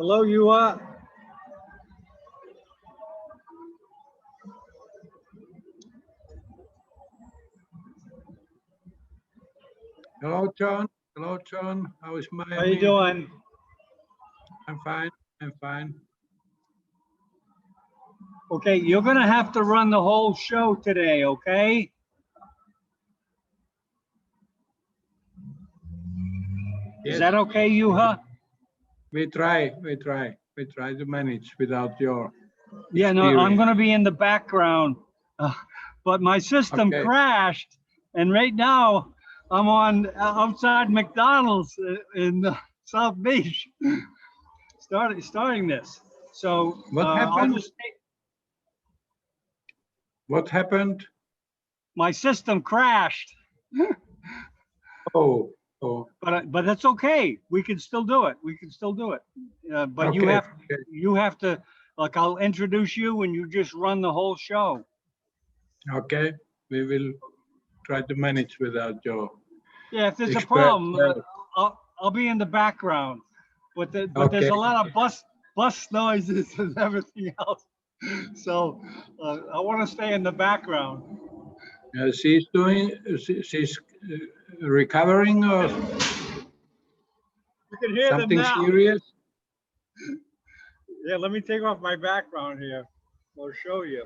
Hello, Juha. Hello, John. Hello, John. How is Miami? How you doing? I'm fine. I'm fine. Okay, you're gonna have to run the whole show today, okay? Yes. Is that okay, Juha? We try to manage without your Yeah, no, I'm experience. gonna be in the background, but my system Okay. crashed, and right now I'm on outside McDonald's in South Beach, starting this. So What I'll happened? just What happened? my system crashed, Oh. but that's okay. We can still do it. We can still do it. But Okay. you have to, like, I'll introduce you and you just run the whole show. Okay. We will try to manage without your. Yeah, if there's a expert problem, help. I'll be in the background. But there's a lot of bus noises and everything else. So I want to stay in the background. She's recovering or You can hear them something now. serious? Yeah, let me take off my background here. I'll show you.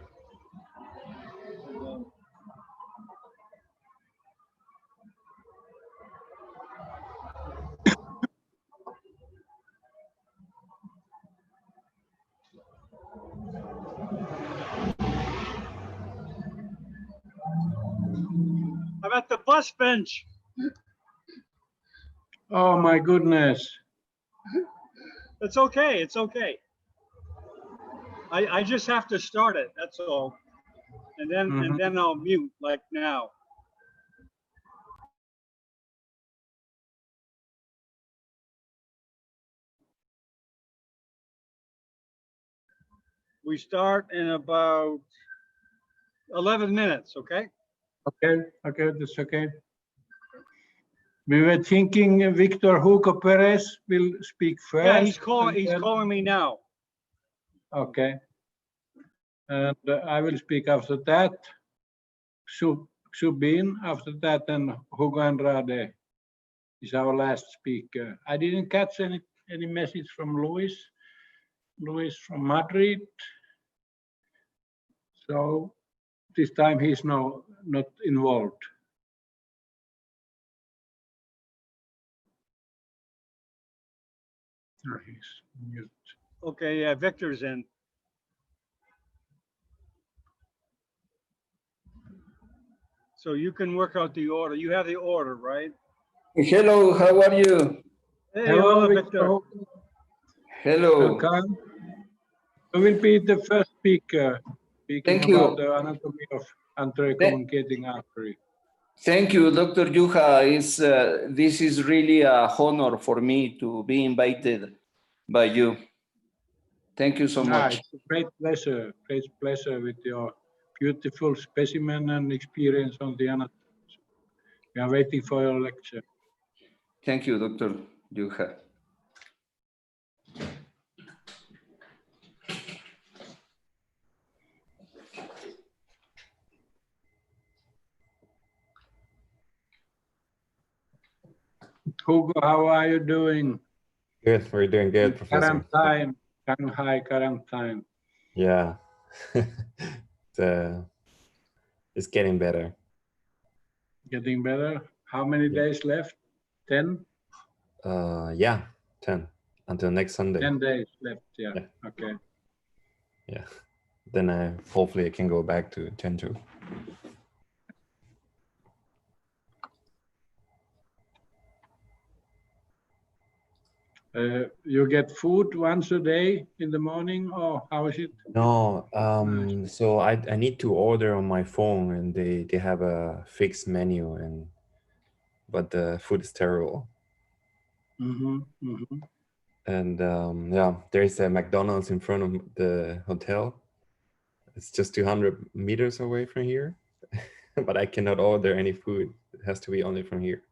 I'm at the bus bench. Oh my goodness. It's okay. It's okay. I just have to start it. That's all. And then I'll mute like now. We start in about 11 minutes, okay? Okay, that's okay. We were thinking Victor Hugo Perez will speak first. Yeah, he's calling me now. Okay. And I will speak after that. Subin after that, and Hugo Andrade is our last speaker. I didn't catch any message from Luis. Luis from Madrid. So this time he's not involved. Oh, he's mute. Okay, yeah, Victor's in. So you can work out the order. You have the order, right? Hello, how are you? Hey, Hello, Victor. Hello. Welcome. You will be the first speaker speaking Thank you. about the anatomy of anterior communicating artery. Thank you, Dr. Juha. This is really a honor for me to be invited by you. Thank you so much. It's a great pleasure with your beautiful specimen and experience on the anatomy. We are waiting for your lecture. Thank you, Dr. Juha. Hugo, how are you doing? Good, we're doing good, Professor. Quarantine, Shanghai quarantine. Yeah, it's getting better. Getting better. How many days left? 10? Yeah, 10 until next Sunday. 10 days left. Yeah. Okay. Yeah. Then hopefully I can go back to 10 too. You get food once a day in the morning, or how is it? No, so I need to order on my phone, and they have a fixed menu, but the food is terrible. And yeah, there's a McDonald's in front of the hotel. It's just 200 meters away from here, but I cannot order any food. It has to be only from here.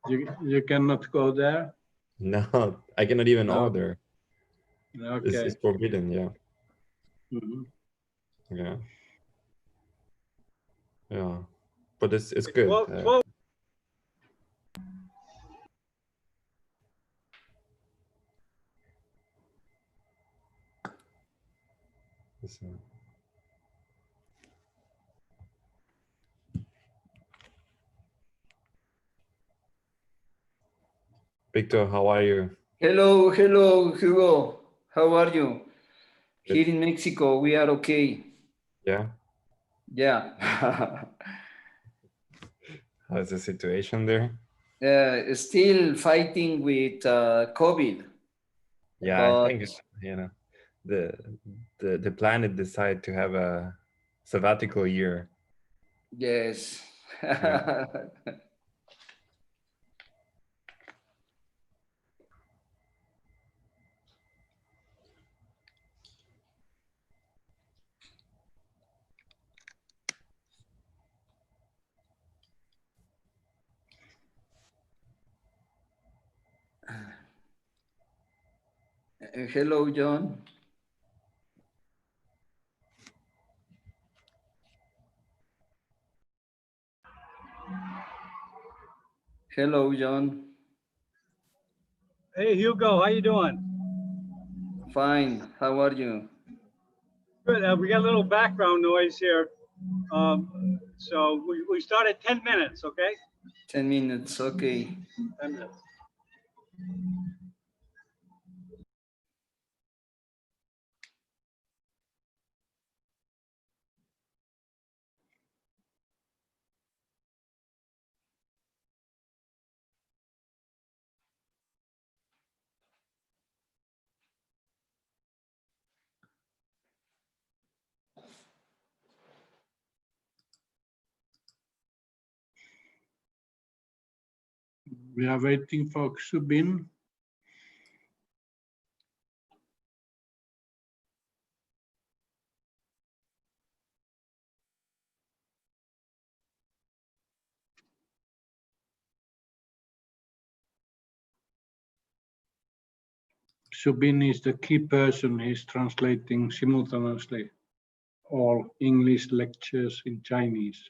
You cannot go there? No, I cannot even No. order. Okay. It's forbidden. Yeah, Mhm. yeah, yeah. But it's It's good. 12. It's, Victor, how are you? Hello, hello, Hugo. How are you? Good. Here in Mexico, we are okay. Yeah. Yeah. How's the situation there? Still fighting with COVID, Yeah, I but think the the planet decided to have a sabbatical year. yes. Yeah. Hello, John. Hello, John. Hey, Hugo, how you doing? Fine. How are you? Good. We got a little background noise here. So we start at 10 minutes, okay? 10 minutes. Okay. 10 minutes. We are waiting for Subin. Subin is the key person. He's translating simultaneously all English lectures in Chinese.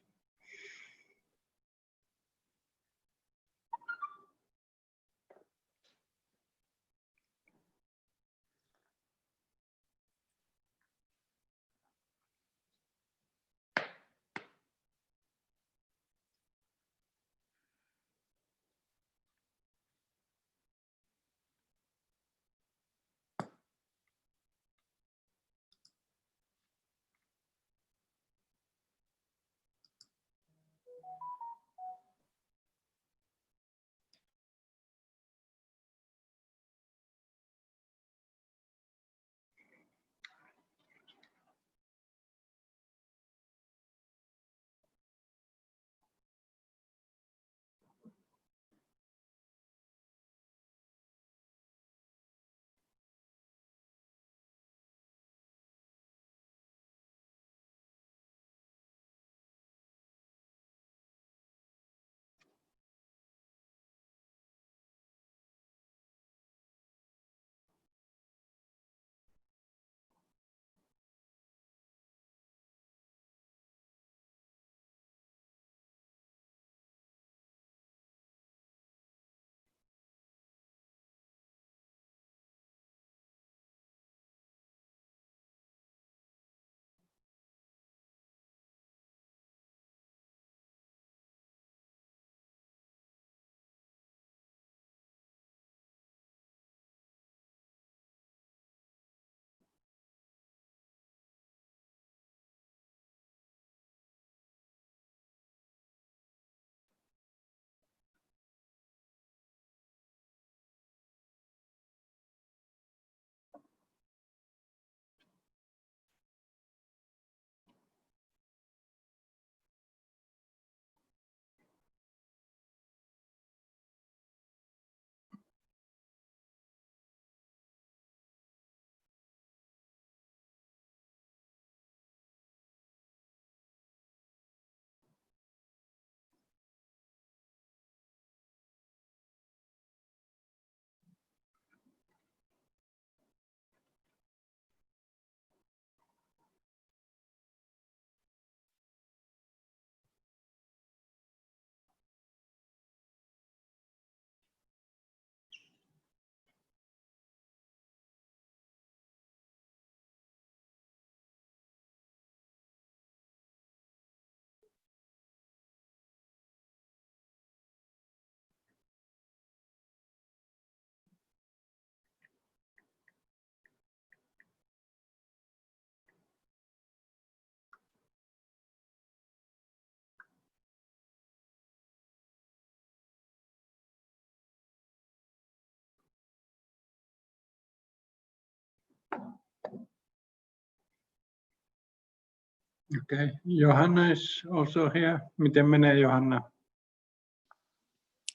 Okay, Johanna is also here. Miten menee, Johanna?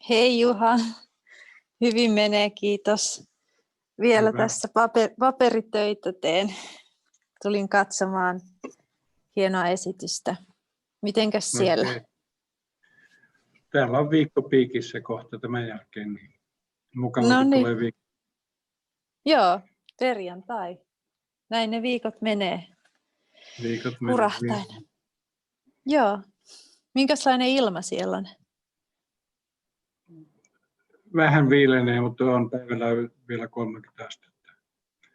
Hei Juha, hyvin menee, kiitos. Vielä Hyvä. tässä paperitöitä teen. Tulin katsomaan hienoa esitystä. Mitenkäs siellä? Okay. Täällä on viikko piikissä kohta tämän jälkeen. Niin mukava, No kun niin. tulee viikko. Joo, perjantai. Näin ne viikot menee. Viikot menee. Hurahtain. Joo. Minkälainen ilma siellä on? Vähän viilenee, mutta on päivällä vielä 30 astetta.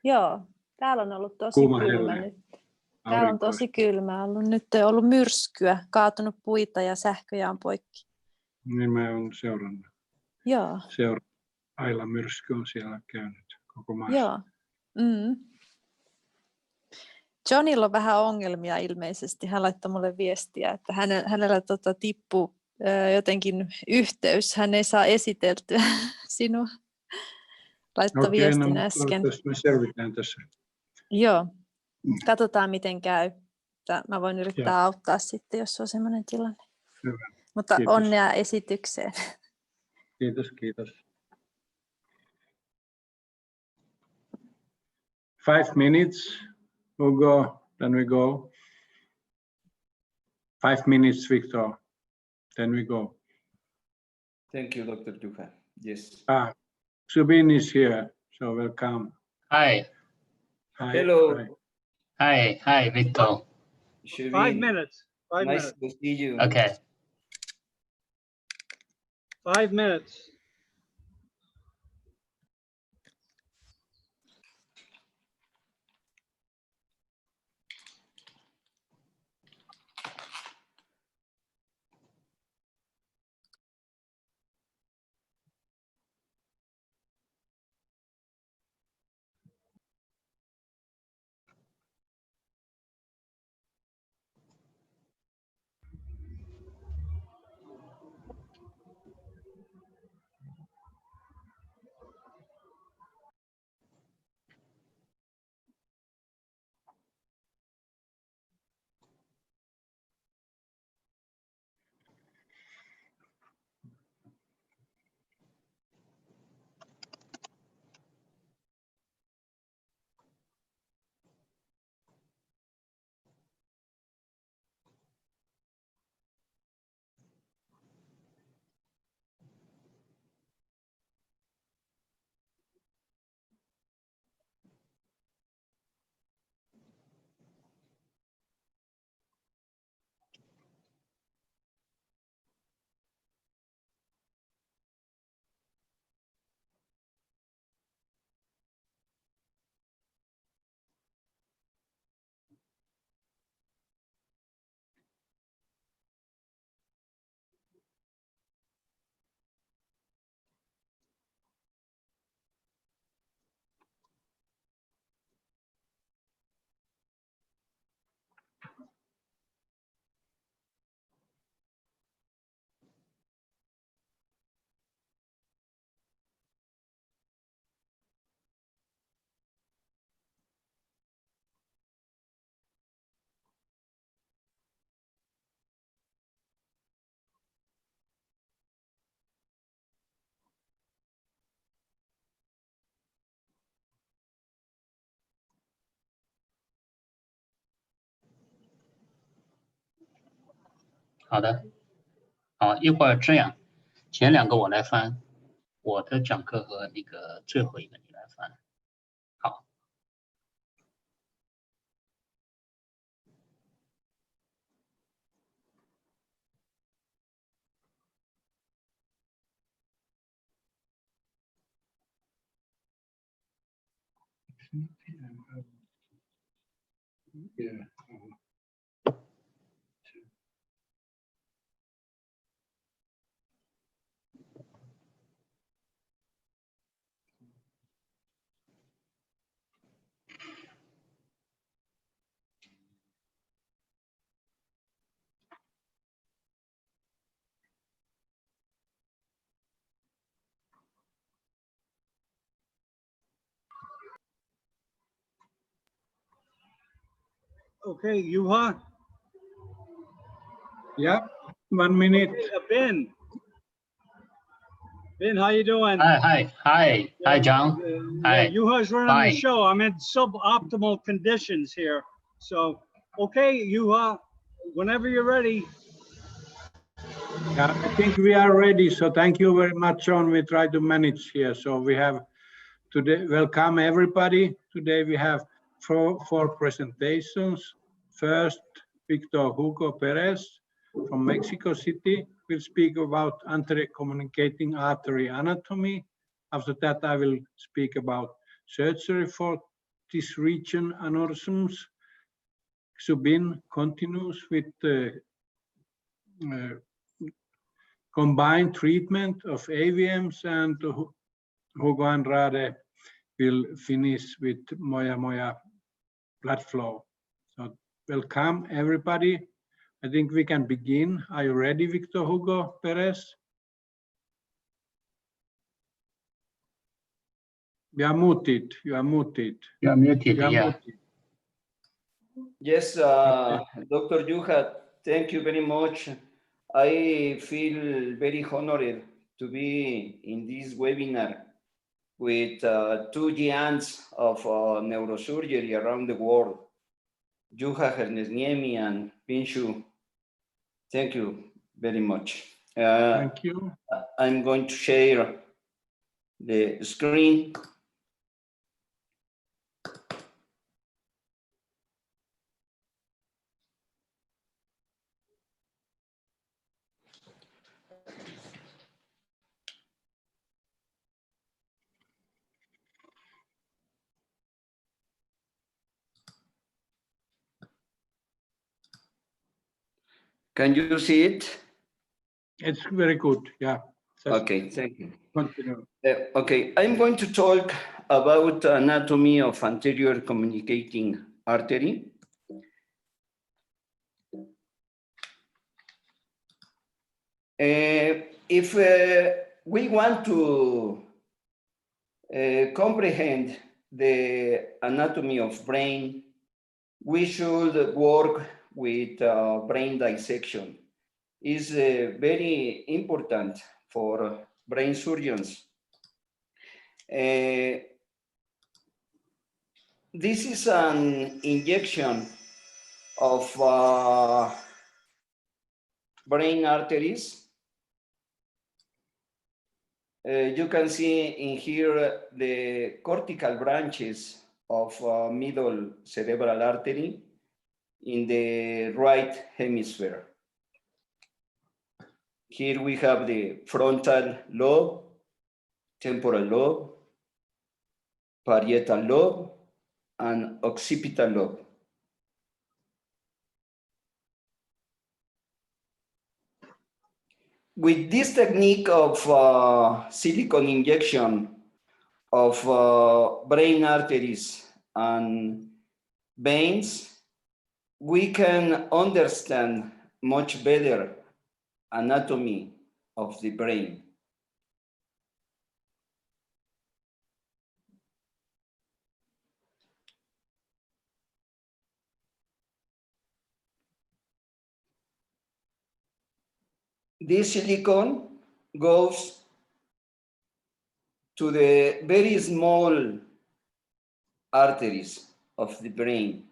Joo, täällä on ollut tosi Kuuma kylmä hellee. nyt. Täällä on tosi kylmä ollut. Nyt on ollut myrskyä, kaatunut puita ja sähköjä on poikki. Niin mä oon seurannut. Joo, Ailan myrsky on siellä käynyt koko maassa. joo. Johnilla on vähän ongelmia ilmeisesti. Hän laittoi mulle viestiä, että hänellä tippuu jotenkin yhteys. Hän ei saa esiteltyä sinua. Laittoi viestin äsken. Me selvitään tässä. Joo, katsotaan miten käy. Mä voin yrittää auttaa sitten, jos on sellainen tilanne. Hyvä. Mutta Kiitos. onnea esitykseen. Kiitos, kiitos. 5 minutes, we'll go, then we go. 5 minutes, Victor, then we go. Thank you, Dr. Juha. Yes. Subin is here, so welcome. Hi. Hi. Hello. Hi. Hi, Victor. 5 minutes. 5 Nice minutes. to see you. Okay. 5 minutes.好的，好，一会儿这样，前2个我来翻，我的讲课和那个最后一个你来翻。好。Yeah. Okay, Juha, Yeah, 1 minute. Ben. Ben, how you doing? Hi, John. Yeah, Hi. Juha's running Fine. the show. I'm in suboptimal conditions here. So, okay, Juha, whenever you're ready. Yeah, I think we are ready. So thank you very much, John. We try to manage here. So we have today, welcome everybody. Today we have four presentations. First, Victor Hugo Perez from Mexico City will speak about anterior communicating artery anatomy. After that, I will speak about surgery for this region aneurysms. Subin continues with the combined treatment of AVMs, and Hugo Andrade will finish with Moya blood flow. So welcome everybody. I think we can begin. Are you ready, Victor Hugo Perez? You are muted. You are muted. You are muted, You are yeah. muted. Yes, Dr. Juha, thank you very much. I feel very honored to be in this webinar with two giants of neurosurgery around the world, Juha Hernesniemi and Pinshu. Thank you very much. Thank you. I'm going to share the screen. Can you see it? It's very good. Yeah. Just Okay, thank you. continue. Okay, I'm going to talk about anatomy of anterior communicating artery. If we want to comprehend the anatomy of brain, we should work with brain dissection. It's very important for brain surgeons. This is an injection of brain arteries. You can see in here the cortical branches of middle cerebral artery in the right hemisphere. Here we have the frontal lobe, temporal lobe, parietal lobe, and occipital lobe. With this technique of silicone injection of brain arteries and veins, we can understand much better anatomy of the brain. This silicone goes to the very small arteries of the brain.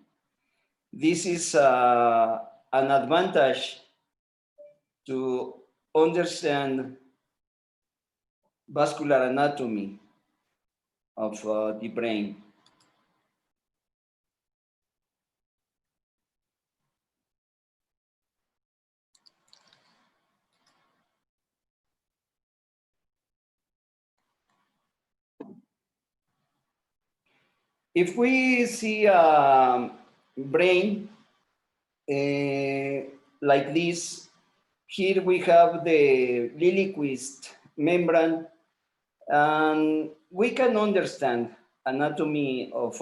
This is an advantage to understand vascular anatomy of the brain. If we see a brain like this, here we have the Liliequist membrane, and we can understand anatomy of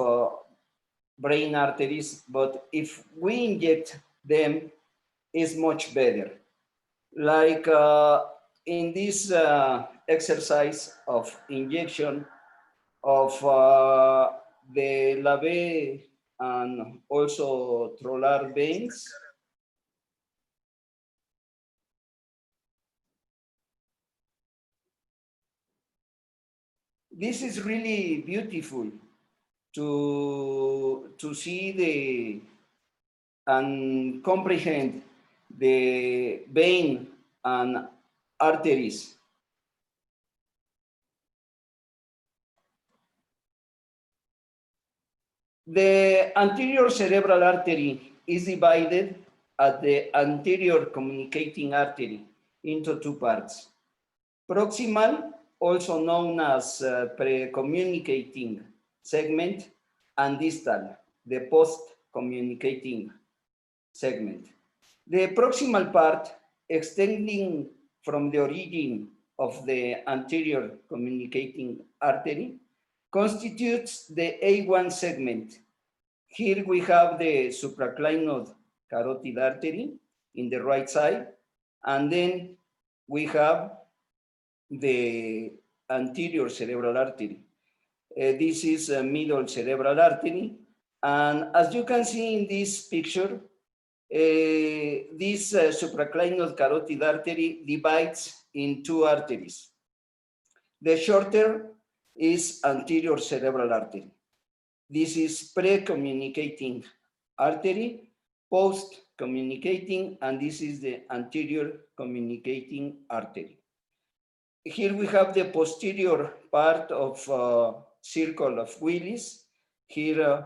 brain arteries, but if we inject them, it's much better. Like in this exercise of injection of the Lavée and also Trolar veins, this is really beautiful to see the and comprehend the vein and arteries. The anterior cerebral artery is divided at the anterior communicating artery into two parts. Proximal, also known as pre-communicating segment, and distal, the post-communicating segment. The proximal part, extending from the origin of the anterior communicating artery, constitutes the A1 segment. Here we have the supraclinoid carotid artery in the right side, and then we have the anterior cerebral artery. This is a middle cerebral artery, and as you can see in this picture, this supraclinoid carotid artery divides in two arteries. The shorter is anterior cerebral artery. This is pre-communicating artery, post-communicating, and this is the anterior communicating artery. Here we have the posterior part of circle of Willis. Here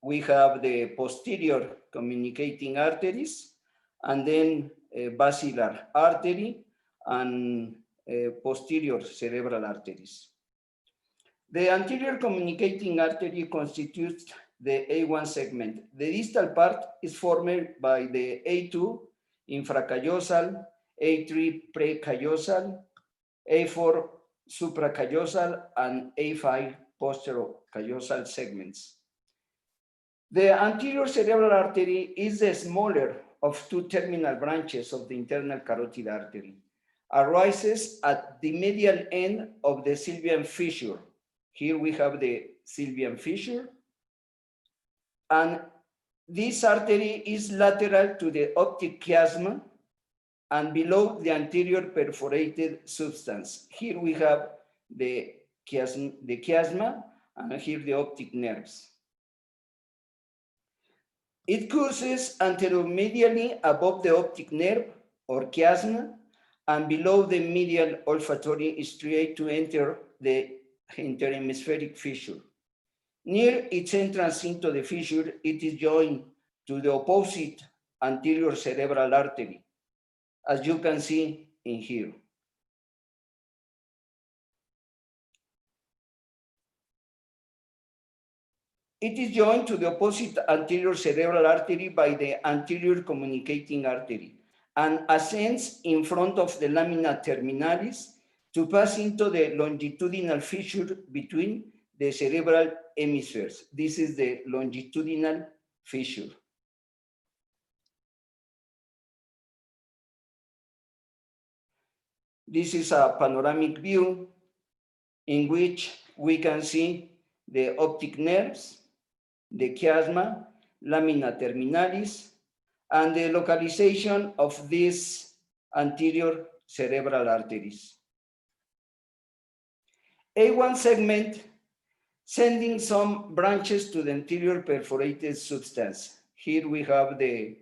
we have the posterior communicating arteries, and then basilar artery and posterior cerebral arteries. The anterior communicating artery constitutes the A1 segment. The distal part is formed by the A2 infracallosal, A3 precallosal, A4 supracallosal, and A5 posterocallosal segments. The anterior cerebral artery is the smaller of two terminal branches of the internal carotid artery. Arises at the medial end of the sylvian fissure. Here we have the sylvian fissure. And this artery is lateral to the optic chiasma and below the anterior perforated substance. Here we have the chiasma, and here the optic nerves. It courses anteromedially above the optic nerve or chiasma and below the medial olfactory striate to enter the interhemispheric fissure. Near its entrance into the fissure, it is joined to the opposite anterior cerebral artery, as you can see in here. It is joined to the opposite anterior cerebral artery by the anterior communicating artery and ascends in front of the lamina terminalis to pass into the longitudinal fissure between the cerebral hemispheres. This is the longitudinal fissure. This is a panoramic view in which we can see the optic nerves, the chiasma, lamina terminalis, and the localization of these anterior cerebral arteries. A1 segment sending some branches to the anterior perforated substance. Here we have the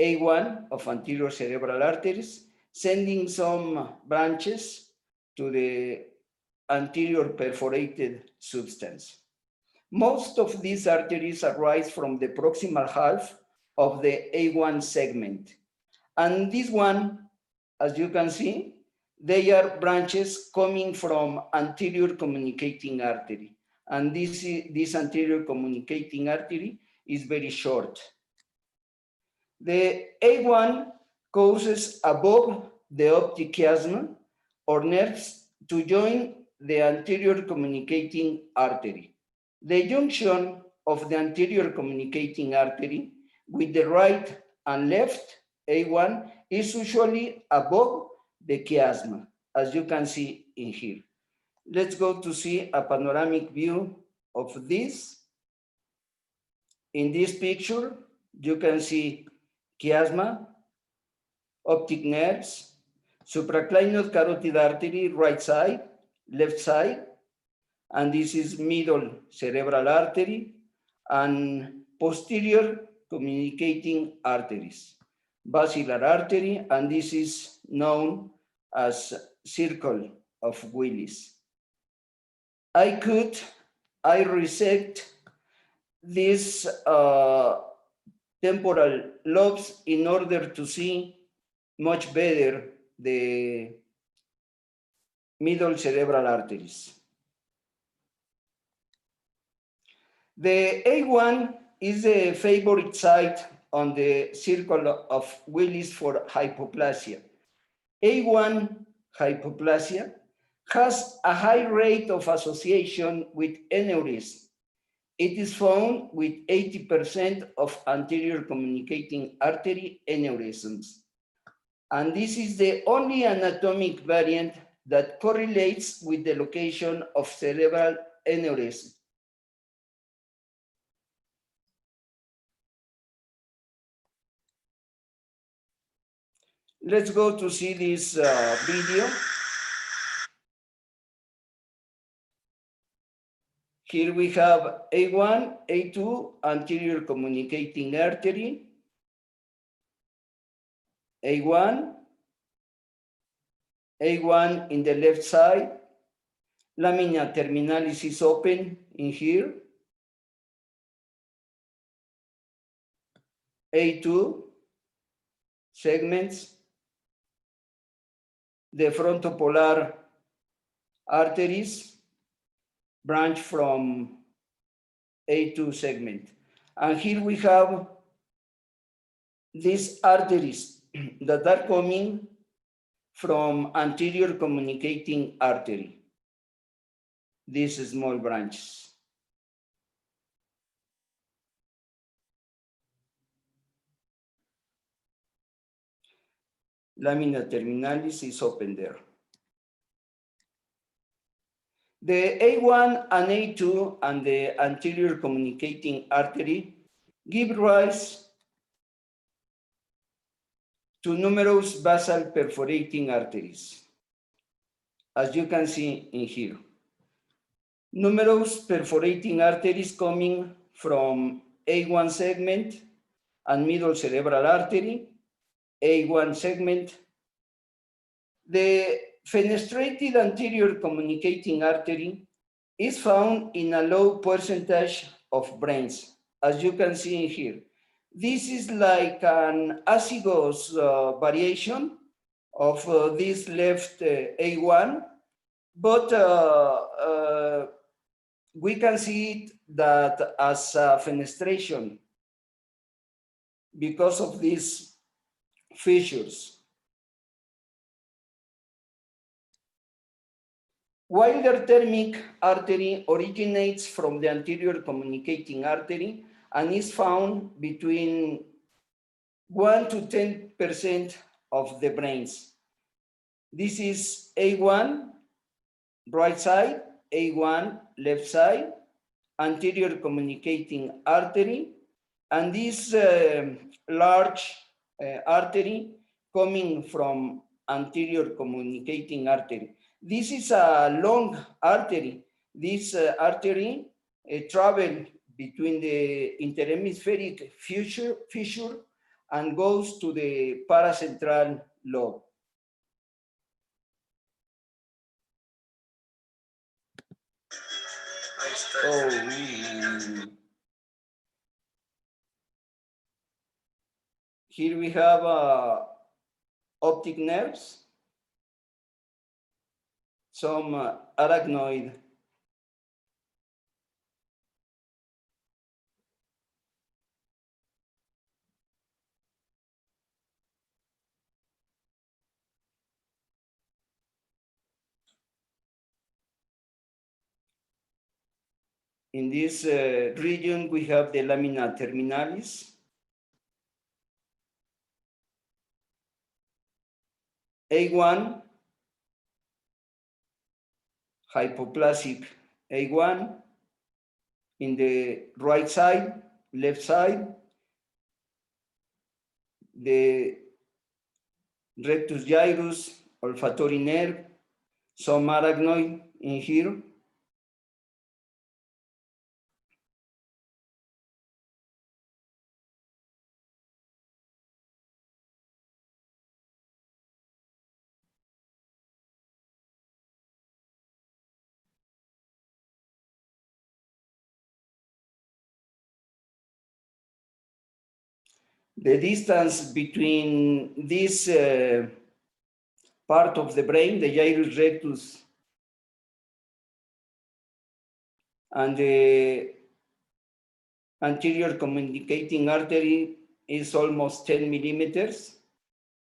A1 of anterior cerebral arteries, sending some branches to the anterior perforated substance. Most of these arteries arise from the proximal half of the A1 segment. And this one, as you can see, they are branches coming from anterior communicating artery. And this anterior communicating artery is very short. The A1 causes above the optic chiasma or nerves to join the anterior communicating artery. The junction of the anterior communicating artery with the right and left A1 is usually above the chiasma, as you can see in here. Let's go to see a panoramic view of this. In this picture, you can see chiasma, optic nerves, supraclinoid carotid artery, right side, left side, and this is middle cerebral artery and posterior communicating arteries, basilar artery, and this is known as circle of Willis. I resect these temporal lobes in order to see much better the middle cerebral arteries. The A1 is a favorite site on the circle of Willis for hypoplasia. A1 hypoplasia has a high rate of association with aneurysm. It is found with 80% of anterior communicating artery aneurysms. And this is the only anatomic variant that correlates with the location of cerebral aneurysm. Let's go to see this video. Here we have A1, A2, anterior communicating artery, A1 in the left side, lamina terminalis is open in here, A2 segments, the frontopolar arteries branch from A2 segment. And here we have these arteries that are coming from anterior communicating artery, these small branches. Lamina terminalis is open there. The A1 and A2 and the anterior communicating artery give rise to numerous basal perforating arteries, as you can see in here. Numerous perforating arteries coming from A1 segment and middle cerebral artery, A1 segment. The fenestrated anterior communicating artery is found in a low percentage of brains, as you can see in here. This is like an azygous variation of this left A1, but we can see it that as a fenestration because of these fissures. While the thermic artery originates from the anterior communicating artery and is found between 1 to 10% of the brains. This is A1, right side, A1, left side, anterior communicating artery, and this large artery coming from anterior communicating artery. This is a long artery. This artery travels between the interhemispheric fissure and goes to the paracentral lobe. Here we have optic nerves, some arachnoid in this region. We have the lamina terminalis, A1, hypoplasic A1 in the right side, left side, the rectus gyrus, olfactory nerve, some arachnoid in here. The distance between this part of the brain, the gyrus rectus, and the anterior communicating artery is almost 10 millimeters.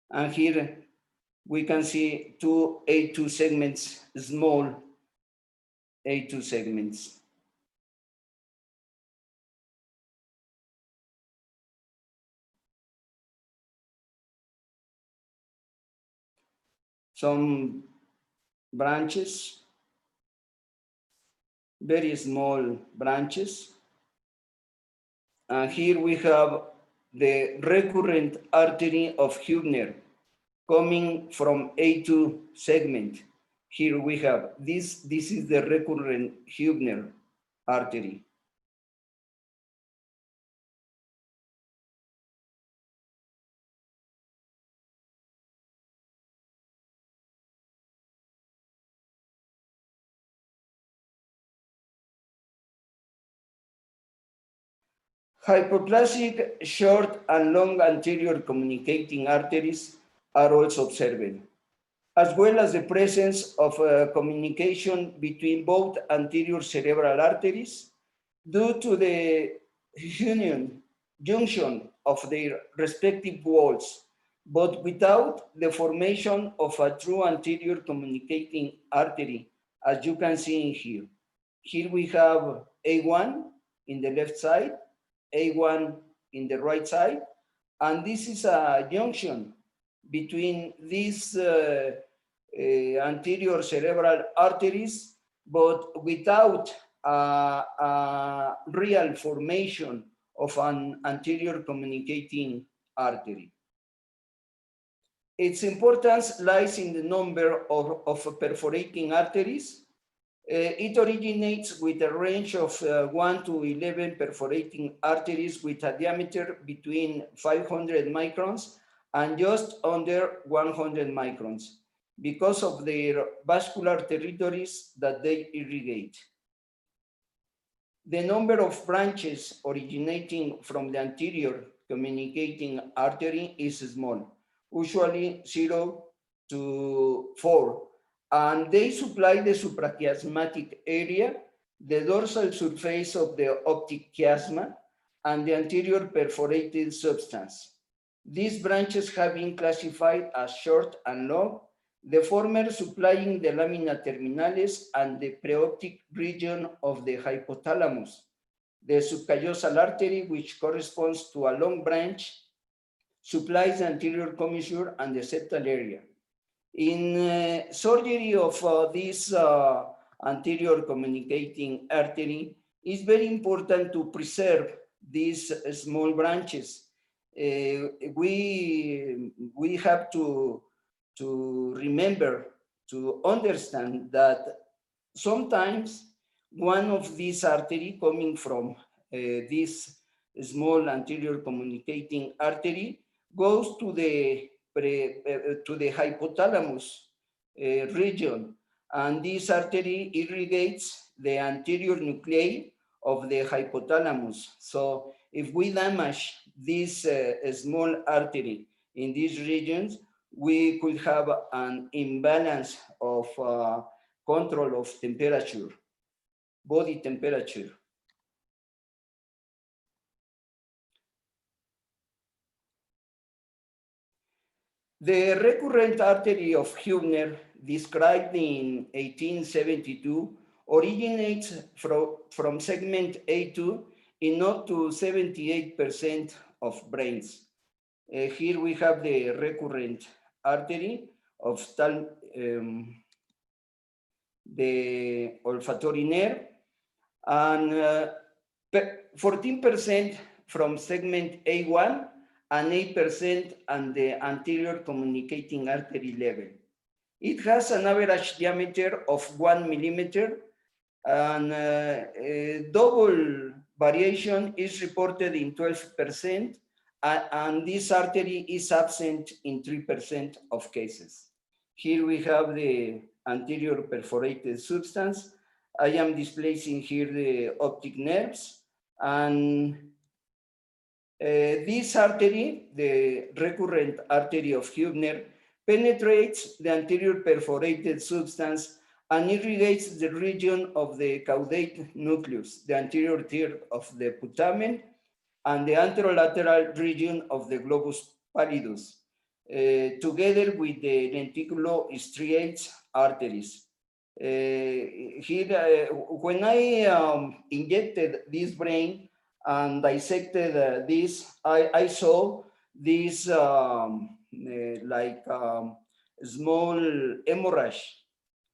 And here we can see two A2 segments, small A2 segments. Some branches, very small branches. And here we have the recurrent artery of Hübner coming from A2 segment. Here we have this is the recurrent Hübner artery. Hypoplastic short and long anterior communicating arteries are also observed, as well as the presence of communication between both anterior cerebral arteries due to the junction of their respective walls, but without the formation of a true anterior communicating artery, as you can see in here. Here we have A1 in the left side, A1 in the right side, and this is a junction between these anterior cerebral arteries, but without a real formation of an anterior communicating artery. Its importance lies in the number of perforating arteries. It originates with a range of 1 to 11 perforating arteries with a diameter between 500 microns and just under 100 microns because of their vascular territories that they irrigate. The number of branches originating from the anterior communicating artery is small, usually 0 to 4. And they supply the suprachiasmatic area, the dorsal surface of the optic chiasma, and the anterior perforated substance. These branches have been classified as short and long, the former supplying the lamina terminalis and the preoptic region of the hypothalamus. The subcallosal artery, which corresponds to a long branch, supplies the anterior commissure and the septal area. In surgery of this anterior communicating artery, it's very important to preserve these small branches. We have to remember, to understand that sometimes one of these artery coming from this small anterior communicating artery goes to the hypothalamus region, and this artery irrigates the anterior nuclei of the hypothalamus. So if we damage this small artery in these regions, we could have an imbalance of control of temperature, body temperature. The recurrent artery of Hübner, described in 1872, originates from segment A2 in up to 78% of brains. Here we have the recurrent artery of the olfactory nerve, and 14% from segment A1 and 8% on the anterior communicating artery level. It has an average diameter of 1 millimeter, and double variation is reported in 12%, and this artery is absent in 3% of cases. Here we have the anterior perforated substance. I am displacing here the optic nerves, and this artery, the recurrent artery of Hübner, penetrates the anterior perforated substance and irrigates the region of the caudate nucleus, the anterior third of the putamen, and the anterolateral region of the globus pallidus, together with the lenticulo-striates arteries. Here, when I injected this brain and dissected this, I saw this small hemorrhage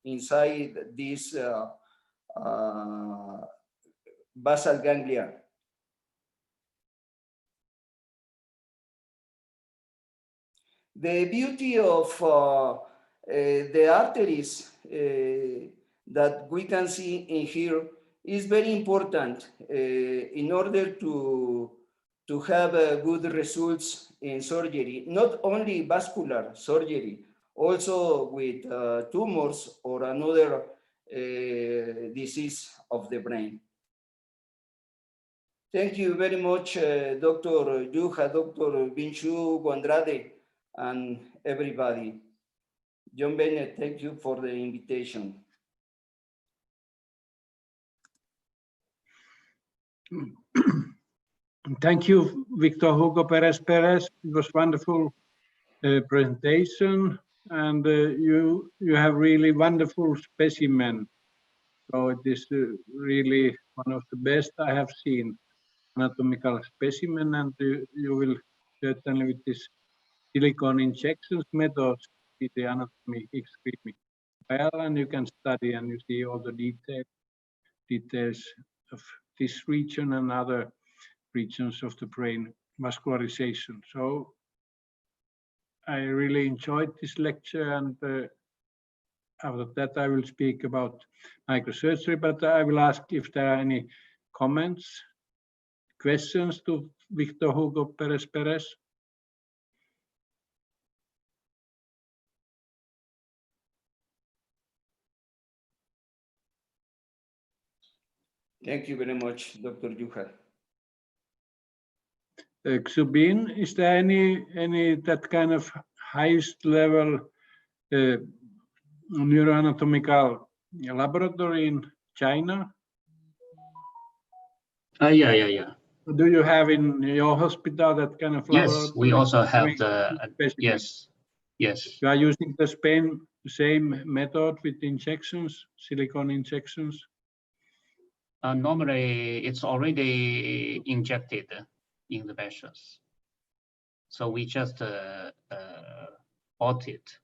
inside this basal ganglia. The beauty of the arteries that we can see in here is very important in order to have good results in surgery, not only vascular surgery, also with tumors or another disease of the brain. Thank you very much, Dr. Juha, Dr. Vinchu Andrade, and everybody. John Bennett, thank you for the invitation. Thank you, Victor Hugo Perez Perez. It was wonderful presentation, and you have really wonderful specimen. So it is really one of the best I have seen anatomical specimen, and you will certainly with this silicone injections methods see the anatomy extremely well, and you can study and you see all the details of this region and other regions of the brain vascularization. So I really enjoyed this lecture, and after that I will speak about microsurgery, but I will ask if there are any comments, questions to Victor Hugo Perez Perez. Thank you very much, Dr. Juha. Xubin, is there any that kind of highest level neuroanatomical laboratory in China? Yeah. Do you have in your hospital that kind of laboratory? Yes, we also have the, yes. You are using the same method with injections, silicone injections? Normally, it's already injected in the vessels. So we just bought it.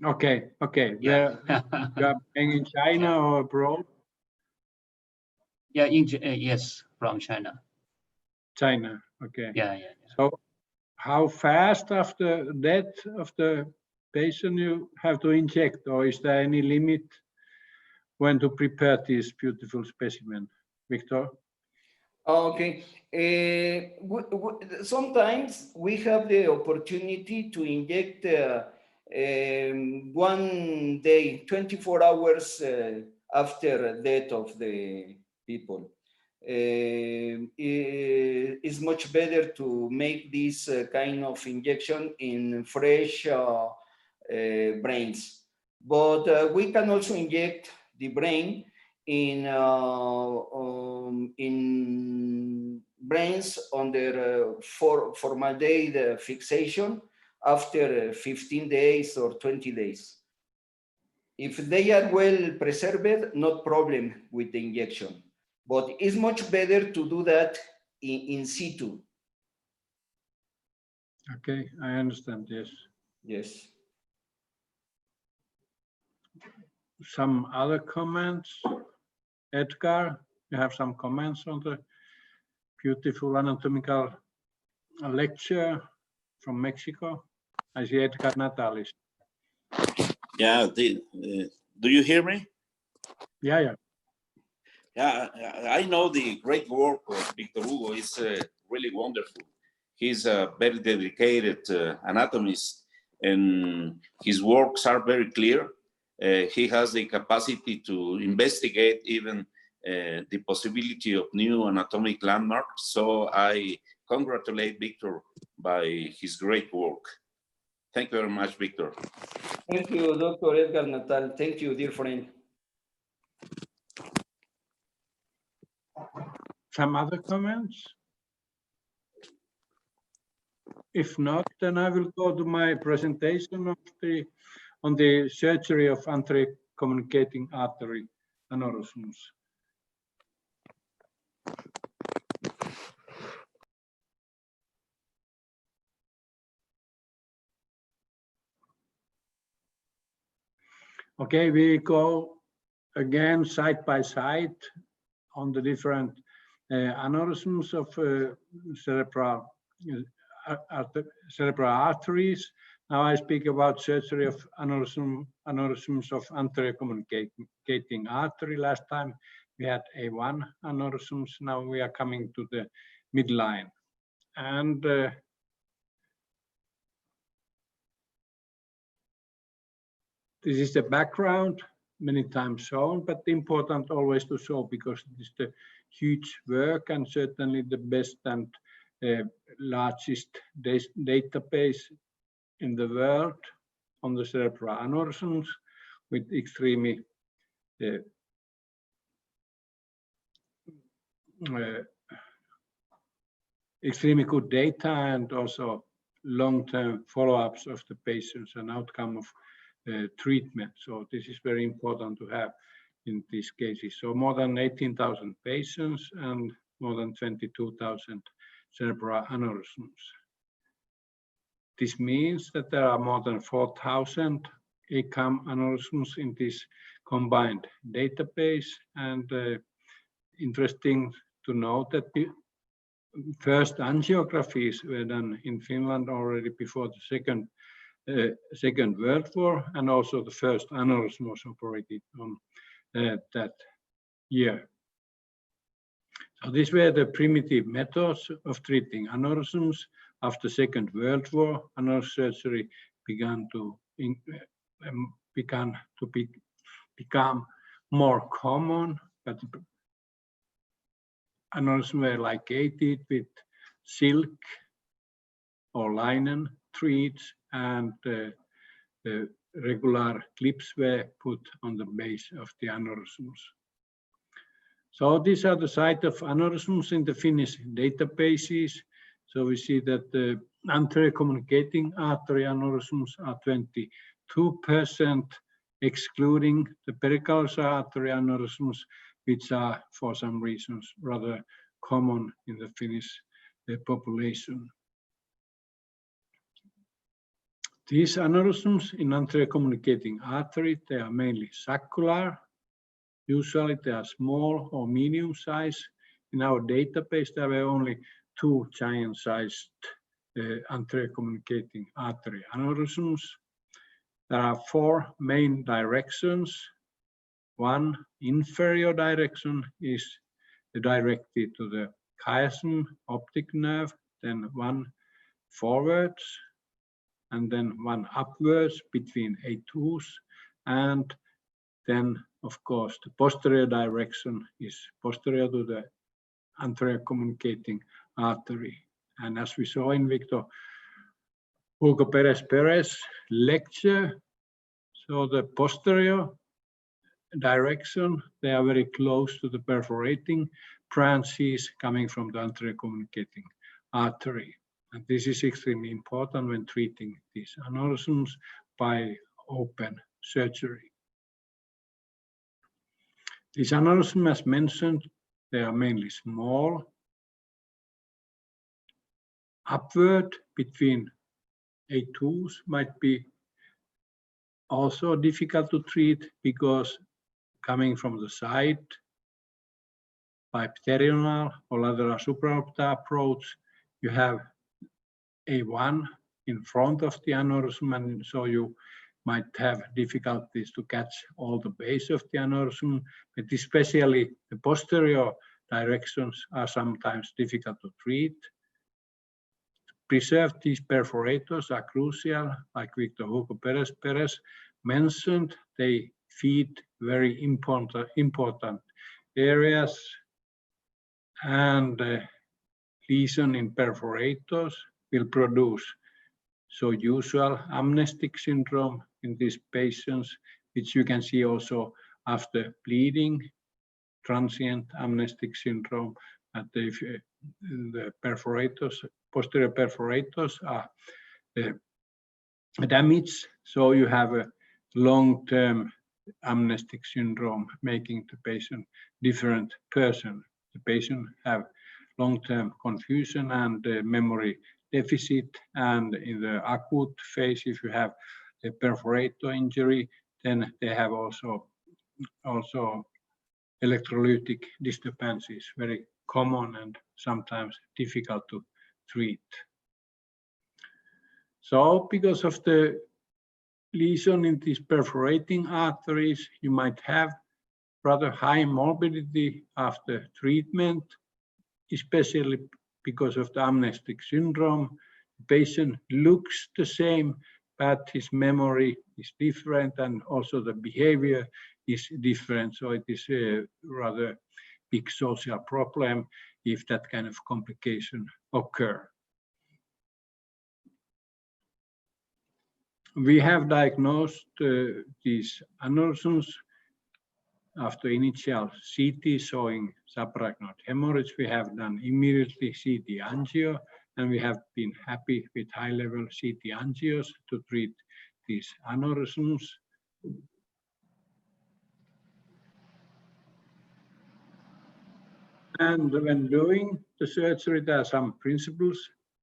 Okay. Yeah. You are paying in China or abroad? Yeah, yes, from China. China, okay. Yeah. So how fast after death of the patient you have to inject, or is there any limit when to prepare this beautiful specimen? Victor? Okay. Sometimes we have the opportunity to inject 1 day, 24 hours after death of the people. It's much better to make this kind of injection in fresh brains. But we can also inject the brain in brains under formaldehyde fixation after 15 days or 20 days. If they are well preserved, not problem with the injection. But it's much better to do that in situ. Okay, I understand, yes. Yes. Some other comments? Edgar, you have some comments on the beautiful anatomical lecture from Mexico? I see Edgar Natalis. Yeah, do you hear me? Yeah. Yeah, I know the great work of Victor Hugo is really wonderful. He's a very dedicated anatomist, and his works are very clear. He has the capacity to investigate even the possibility of new anatomic landmarks. So I congratulate Victor by his great work. Thank you very much, Victor. Thank you, Dr. Edgar Natal. Thank you, dear friend. Some other comments? If not, then I will go to my presentation on the surgery of anterior-communicating artery aneurysms. Okay, we go again side by side on the different aneurysms of cerebral arteries. Now I speak about surgery of aneurysms of anterior communicating artery. Last time we had A1 aneurysms. Now we are coming to the midline. And this is the background, many times shown, but important always to show because it is the huge work and certainly the best and largest database in the world on the cerebral aneurysms with extremely good data and also long-term follow-ups of the patients and outcome of treatment. So this is very important to have in these cases. So more than 18,000 patients and more than 22,000 cerebral aneurysms. This means that there are more than 4,000 ACAM aneurysms in this combined database. And interesting to note that the first angiographies were done in Finland already before the Second World War, and also the first aneurysm was operated on that year. So these were the primitive methods of treating aneurysms. After Second World War, neurosurgery began to become more common, but aneurysms were ligated with silk or linen threads, and regular clips were put on the base of the aneurysms. So these are the site of aneurysms in the Finnish databases. So we see that the anterior communicating artery aneurysms are 22%, excluding the pericallosal artery aneurysms, which are for some reasons rather common in the Finnish population. These aneurysms in anterior communicating artery, they are mainly saccular. Usually they are small or medium size. In our database, there were only 2 giant-sized anterior communicating artery aneurysms. There are 4 main directions. One inferior direction is directed to the chiasm optic nerve, then one forwards, and then one upwards between A2s, and then of course the posterior direction is posterior to the anterior communicating artery. And as we saw in Victor Hugo Perez lecture, so the posterior direction, they are very close to the perforating branches coming from the anterior communicating artery. And this is extremely important when treating these aneurysms by open surgery. These aneurysms, as mentioned, they are mainly small. Upward between A2s might be also difficult to treat because coming from the side by pterional or lateral supraorbital approach, you have A1 in front of the aneurysm, and so you might have difficulties to catch all the base of the aneurysm, but especially the posterior directions are sometimes difficult to treat. Preserve these perforators are crucial, like Victor Hugo Perez mentioned. They feed very important areas, and lesion in perforators will produce usual amnestic syndrome in these patients, which you can see also after bleeding, transient amnestic syndrome. That if the perforators, posterior perforators are damaged, so you have a long-term amnestic syndrome, making the patient different person. The patient have long-term confusion and memory deficit, and in the acute phase, if you have a perforator injury, then they have also electrolytic disturbances, very common and sometimes difficult to treat. So because of the lesion in these perforating arteries, you might have rather high morbidity after treatment, especially because of the amnestic syndrome. The patient looks the same, but his memory is different, and also the behavior is different. So it is a rather big social problem if that kind of complication occur. We have diagnosed these aneurysms after initial CT showing subarachnoid hemorrhage. We have done immediately CT angio, and we have been happy with high-level CT angios to treat these aneurysms. And when doing the surgery, there are some principles.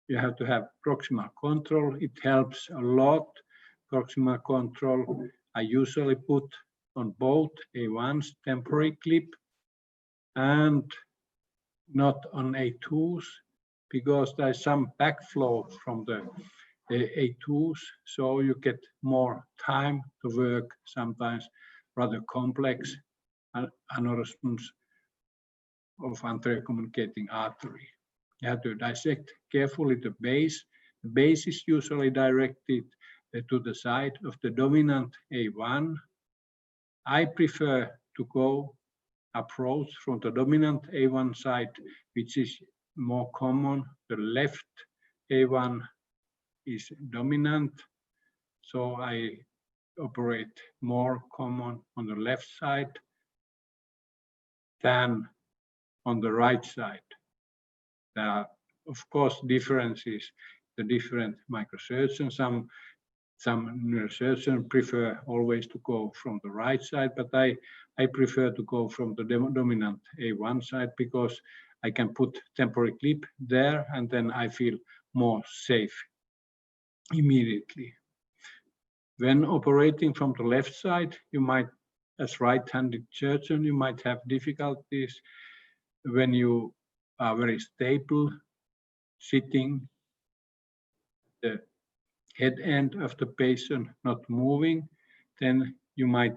You have to have proximal control. It helps a lot. Proximal control, I usually put on both A1s temporary clip and not on A2s, because there's some backflow from the A2s, so you get more time to work sometimes rather complex aneurysms of anterior communicating artery. You have to dissect carefully the base. The base is usually directed to the side of the dominant A1. I prefer to go approach from the dominant A1 side, which is more common. The left A1 is dominant, so I operate more common on the left side than on the right side. There are, of course, differences, the different microsurgeons. Some neurosurgeons prefer always to go from the right side, but I prefer to go from the dominant A1 side, because I can put temporary clip there and then I feel more safe immediately. When operating from the left side, you might, as right-handed surgeon, you might have difficulties when you are very stable, sitting, the head end of the patient not moving, then you might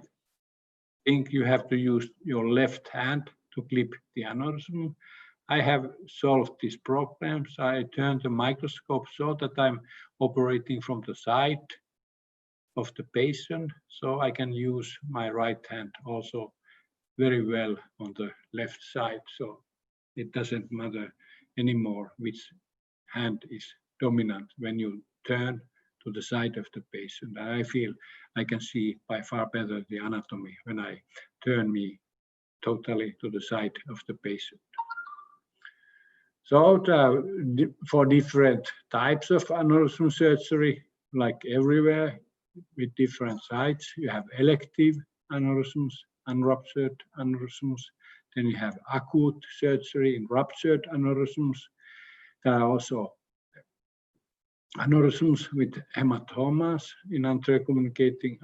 think you have to use your left hand to clip the aneurysm. I have solved these problems. I turn the microscope so that I'm operating from the side of the patient, so I can use my right hand also very well on the left side. So it doesn't matter anymore which hand is dominant when you turn to the side of the patient. I feel I can see by far better the anatomy when I turn me totally to the side of the patient. So for different types of aneurysm surgery, like everywhere with different sites, you have elective aneurysms, unruptured aneurysms, then you have acute surgery in ruptured aneurysms. There are also aneurysms with hematomas in anterior communicating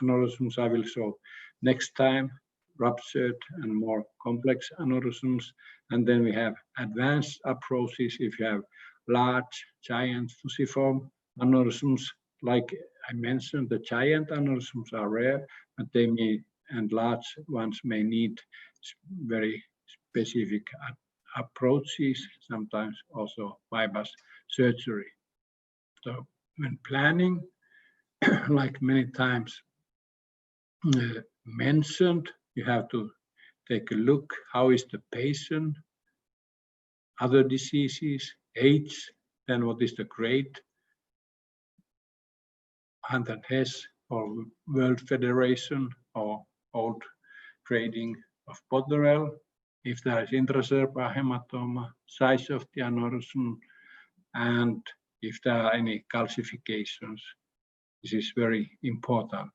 aneurysms. I will show next time ruptured and more complex aneurysms. And then we have advanced approaches if you have large, giant fusiform aneurysms like I mentioned the giant aneurysms are rare, but they may, and large ones may need very specific approaches, sometimes also bypass surgery. So when planning, like many times mentioned, you have to take a look, how is the patient, other diseases, age, then what is the grade, Hunt and Hess or World Federation or old grading of Potterell, if there is intracerebral hematoma, size of the aneurysm, and if there are any calcifications. This is very important.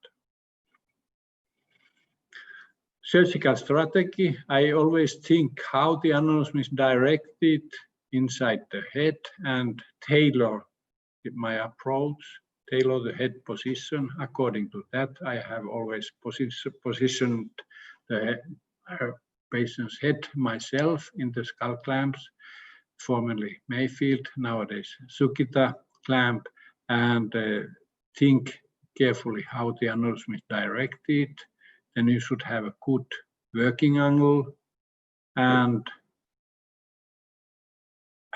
Surgical strategy, I always think how the aneurysm is directed inside the head and tailor my approach, tailor the head position. According to that, I have always positioned the patient's head myself in the skull clamps, formerly Mayfield, nowadays Sukita clamp, and think carefully how the aneurysm is directed. Then you should have a good working angle, and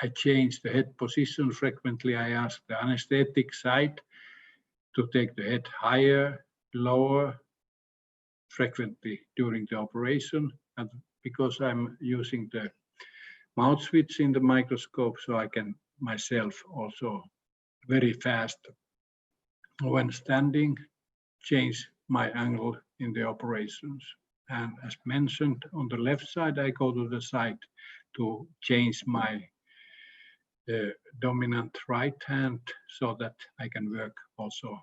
I change the head position frequently. I ask the anesthetic side to take the head higher, lower, frequently during the operation. And because I'm using the mouth switch in the microscope, so I can myself also very fast when standing change my angle in the operations. And as mentioned, on the left side, I go to the side to change my dominant right hand so that I can work also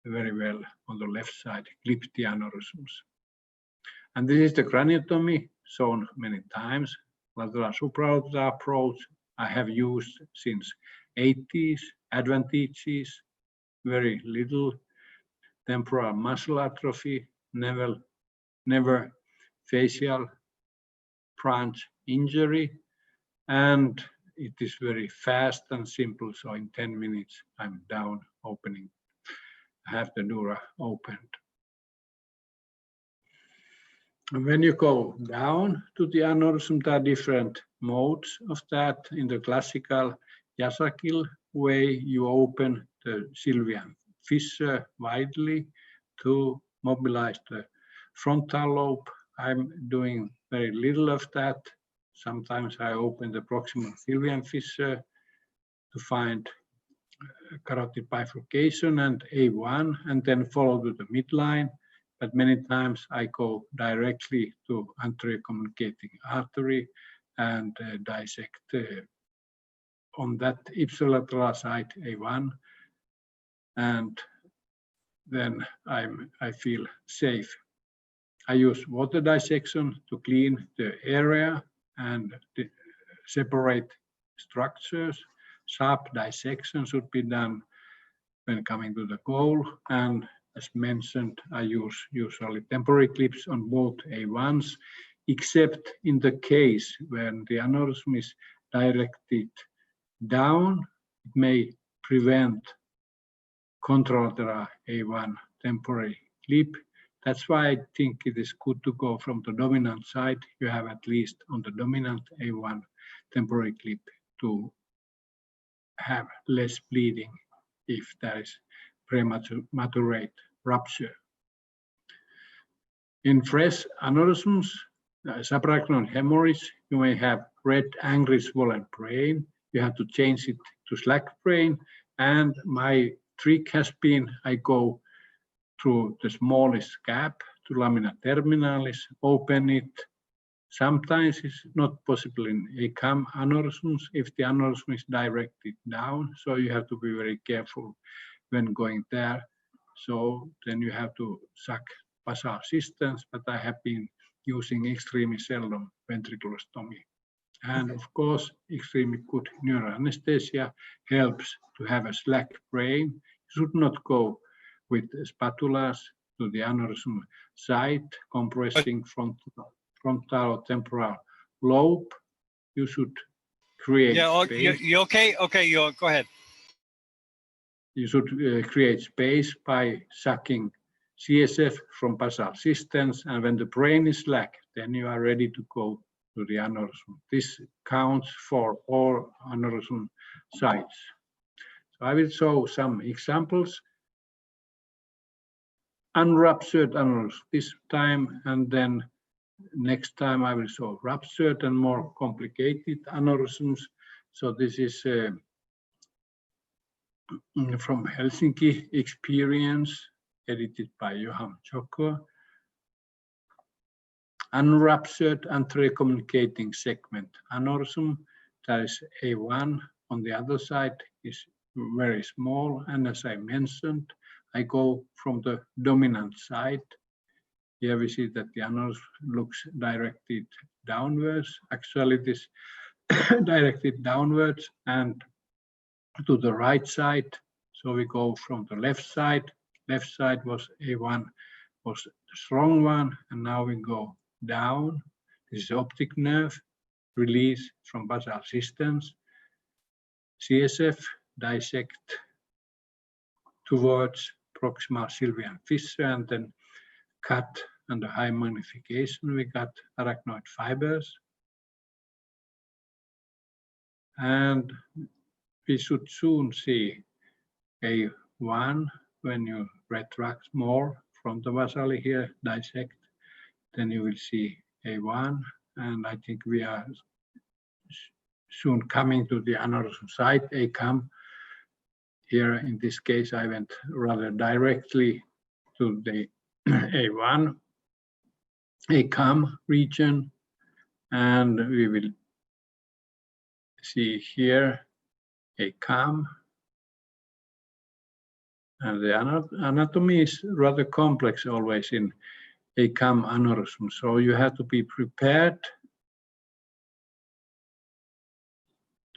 very well on the left side, clip the aneurysms. And this is the craniotomy shown many times. Lateral supraorbital approach I have used since 80s, advantages, very little temporal muscle atrophy, never facial branch injury, and it is very fast and simple. So in 10 minutes, I'm down, opening, have the dura opened. And when you go down to the aneurysm, there are different modes of that. In the classical Yasakil way, you open the sylvian fissure widely to mobilize the frontal lobe. I'm doing very little of that. Sometimes I open the proximal sylvian fissure to find carotid bifurcation and A1, and then follow to the midline. But many times I go directly to anterior communicating artery and dissect on that ipsilateral side A1, and then I feel safe. I use water dissection to clean the area and separate structures. Sharp dissection should be done when coming to the goal, and as mentioned, I use usually temporary clips on both A1s, except in the case when the aneurysm is directed down, it may prevent contralateral A1 temporary clip. That's why I think it is good to go from the dominant side. You have at least on the dominant A1 temporary clip to have less bleeding if there is prematurate rupture. In fresh aneurysms, subarachnoid hemorrhage, you may have red, angry, swollen brain. You have to change it to slack brain. And my trick has been, I go through the smallest gap to lamina terminalis, open it. Sometimes it's not possible in ACAM aneurysms if the aneurysm is directed down. So you have to be very careful when going there. So then you have to suck basal assistance, but I have been using extremely seldom ventriculostomy. And of course, extremely good neuroanesthesia helps to have a slack brain. You should not go with spatulas to the aneurysm side, compressing frontal or temporal lobe. You should create space. You okay? Okay, you go ahead. you should create space by sucking CSF from basal systems, and when the brain is slack, then you are ready to go to the aneurysm. This counts for all aneurysm sites. So I will show some examples. Unruptured aneurysm this time, and then next time I will show ruptured and more complicated aneurysms. So this is from Helsinki experience, edited by Juha. Unruptured anterior communicating segment aneurysm. There is A1 on the other side, is very small, and as I mentioned, I go from the dominant side. Here we see that the aneurysm looks directed downwards. Actually, it is directed downwards and to the right side. So we go from the left side. Left side was A1, was the strong one, and now we go down. This is optic nerve, release from basal systems. CSF dissect towards proximal sylvian fissure and then cut under high magnification. We got arachnoid fibers. And we should soon see A1 when you retract more from the basally here, dissect, then you will see A1. And I think we are soon coming to the aneurysm site, ACAM. Here in this case, I went rather directly to the A1, ACAM region, and we will see here ACAM. And the anatomy is rather complex always in ACAM aneurysm, so you have to be prepared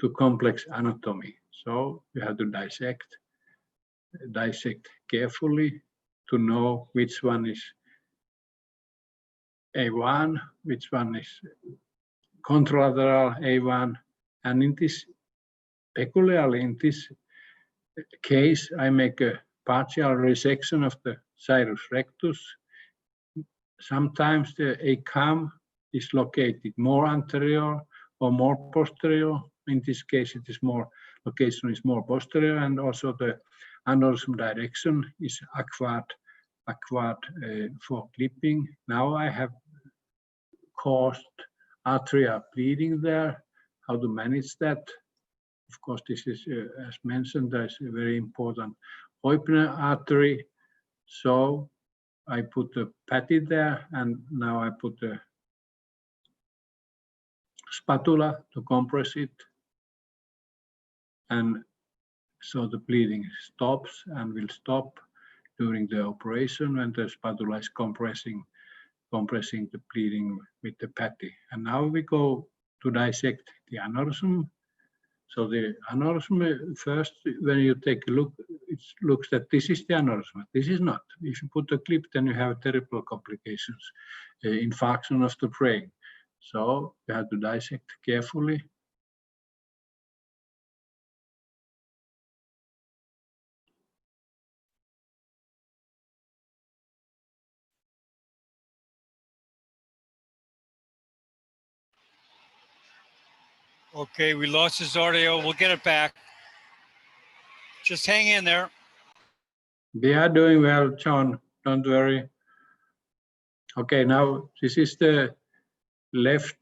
to complex anatomy. So you have to dissect carefully to know which one is A1, which one is contralateral A1. And in this, peculiarly in this case, I make a partial resection of the gyrus rectus. Sometimes the ACAM is located more anterior or more posterior. In this case, it is more, location is more posterior, and also the aneurysm direction is upward for clipping. Now I have caused arterial bleeding there. How to manage that? Of course, this is, as mentioned, there's a very important Heubner artery. So I put the patty there, and now I put the spatula to compress it. And so the bleeding stops and will stop during the operation when the spatula is compressing the bleeding with the patty. And now we go to dissect the aneurysm. So the aneurysm, first, when you take a look, it looks that this is the aneurysm. This is not. If you put a clip, then you have terrible complications, infarction of the brain. So you have to dissect carefully. Okay, we lost his audio. We'll get it back. Just hang in there. We are doing well, John. Don't worry. Okay, now this is the left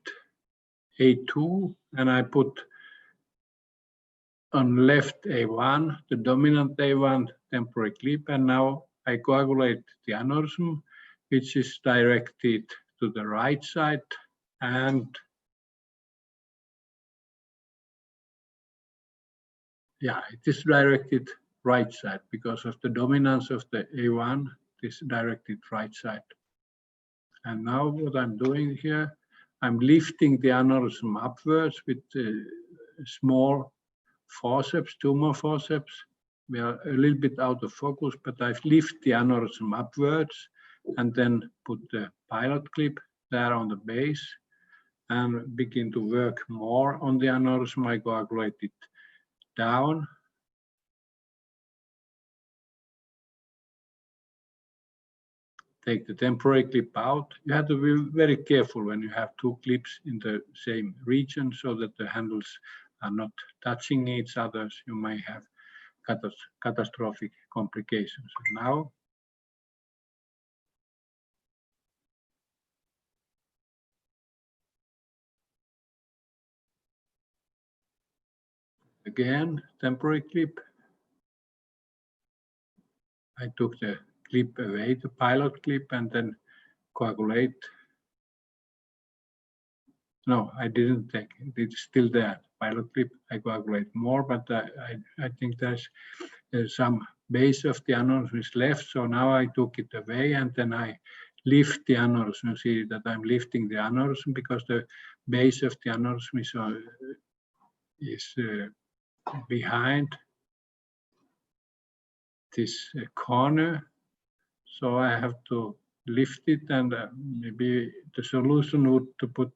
A2, and I put on left A1, the dominant A1 temporary clip, and now I coagulate the aneurysm, which is directed to the right side, and yeah, it is directed right side because of the dominance of the A1. It is directed right side. And now what I'm doing here, I'm lifting the aneurysm upwards with small forceps, tumor forceps. We are a little bit out of focus, but I've lifted the aneurysm upwards and then put the pilot clip there on the base and begin to work more on the aneurysm. I coagulate it down. take the temporary clip out. You have to be very careful when you have two clips in the same region so that the handles are not touching each other. You may have catastrophic complications. Now, again, temporary clip. I took the clip away, the pilot clip, and then coagulate. No, I didn't take it. It's still there. Pilot clip, I coagulate more, but I think there's some base of the aneurysm is left. So now I took it away and then I lift the aneurysm. You see that I'm lifting the aneurysm because the base of the aneurysm is behind this corner. So I have to lift it, and maybe the solution would to put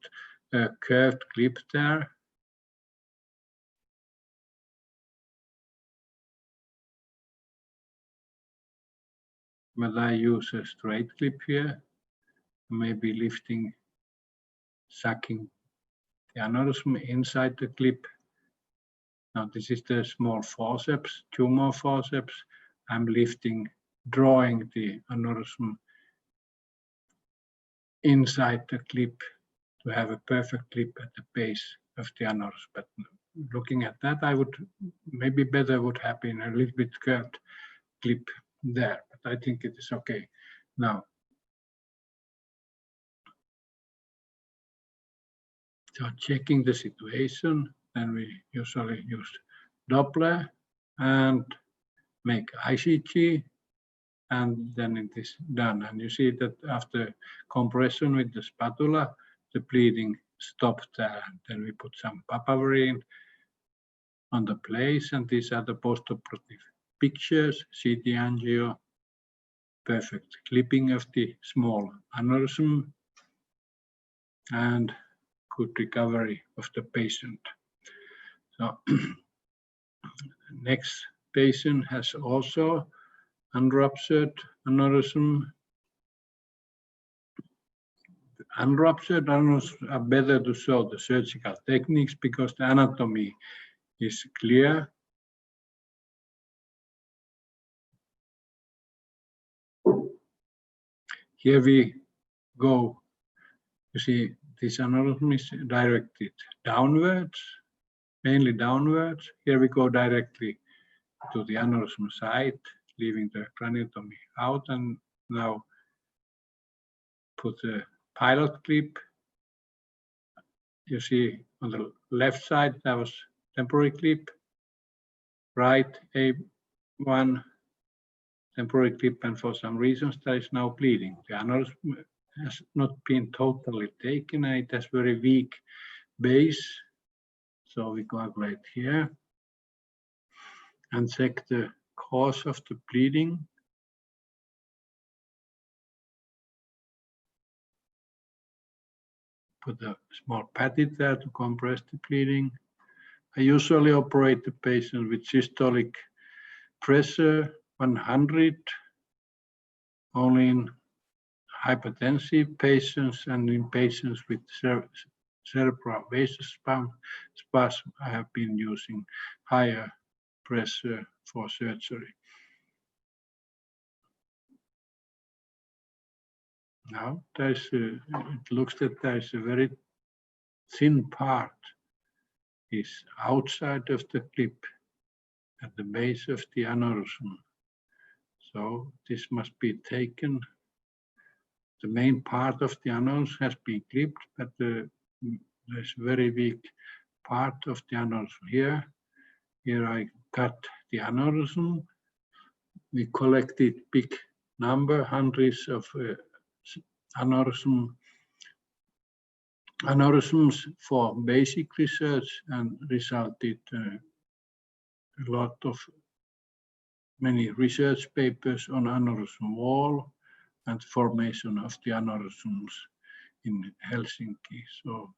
a curved clip there. But I use a straight clip here, maybe lifting, sucking the aneurysm inside the clip. Now this is the small forceps, tumor forceps. I'm lifting, drawing the aneurysm inside the clip to have a perfect clip at the base of the aneurysm. But looking at that, I would maybe better would have been a little bit curved clip there, but I think it is okay. Now, so checking the situation, then we usually use Doppler and make ICG, and then it is done. And you see that after compression with the spatula, the bleeding stopped there. And then we put some papaverine on the place, and these are the postoperative pictures, CT angio, perfect clipping of the small aneurysm, and good recovery of the patient. So next patient has also unruptured aneurysm. Unruptured aneurysms are better to show the surgical techniques because the anatomy is clear. Here we go. You see, this aneurysm is directed downwards, mainly downwards. Here we go directly to the aneurysm side, leaving the craniotomy out, and now put the pilot clip. You see on the left side, that was temporary clip, right A1, temporary clip, and for some reasons there is now bleeding. The aneurysm has not been totally taken, and it has very weak base. So we coagulate here and check the cause of the bleeding. Put a small patty there to compress the bleeding. I usually operate the patient with systolic pressure 100, only in hypertensive patients and in patients with cerebral vasospasm. I have been using higher pressure for surgery. Now it looks that there is a very thin part is outside of the clip at the base of the aneurysm. So this must be taken. The main part of the aneurysm has been clipped, but there's a very weak part of the aneurysm here. Here I cut the aneurysm. We collected big number, hundreds of aneurysms for basic research, and resulted a lot of many research papers on aneurysm wall and formation of the aneurysms in Helsinki. So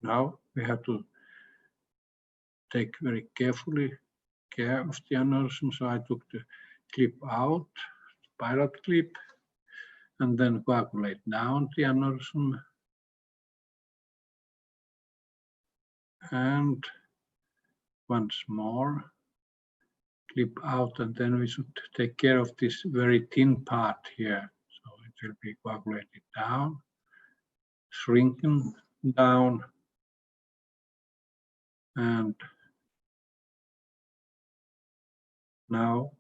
now we have to take very carefully care of the aneurysm. So I took the clip out, pilot clip, and then coagulate down the aneurysm. And once more, clip out, and then we should take care of this very thin part here. So it will be coagulated down, shrinking down, and now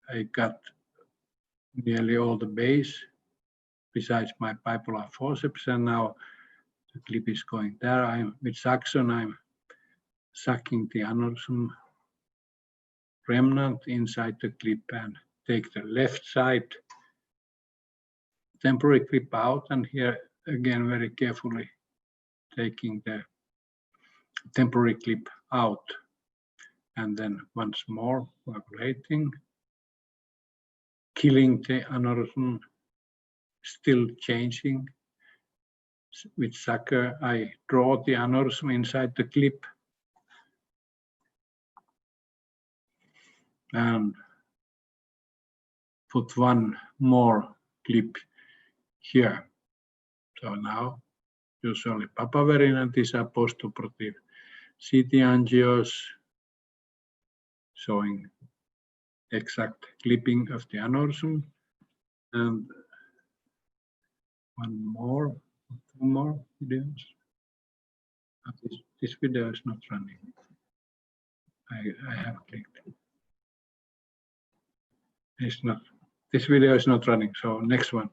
I got nearly all the base besides my bipolar forceps, and now the clip is going there. With suction, I'm sucking the aneurysm remnant inside the clip and take the left side temporary clip out, and here again very carefully taking the temporary clip out, and then once more coagulating, killing the aneurysm, still changing. With sucker, I draw the aneurysm inside the clip and put one more clip here. So now, usually papaverine, and these are postoperative CT angios showing exact clipping of the aneurysm. And one more, two more videos. This video is not running. I have clicked. It's not. This video is not running. So next one.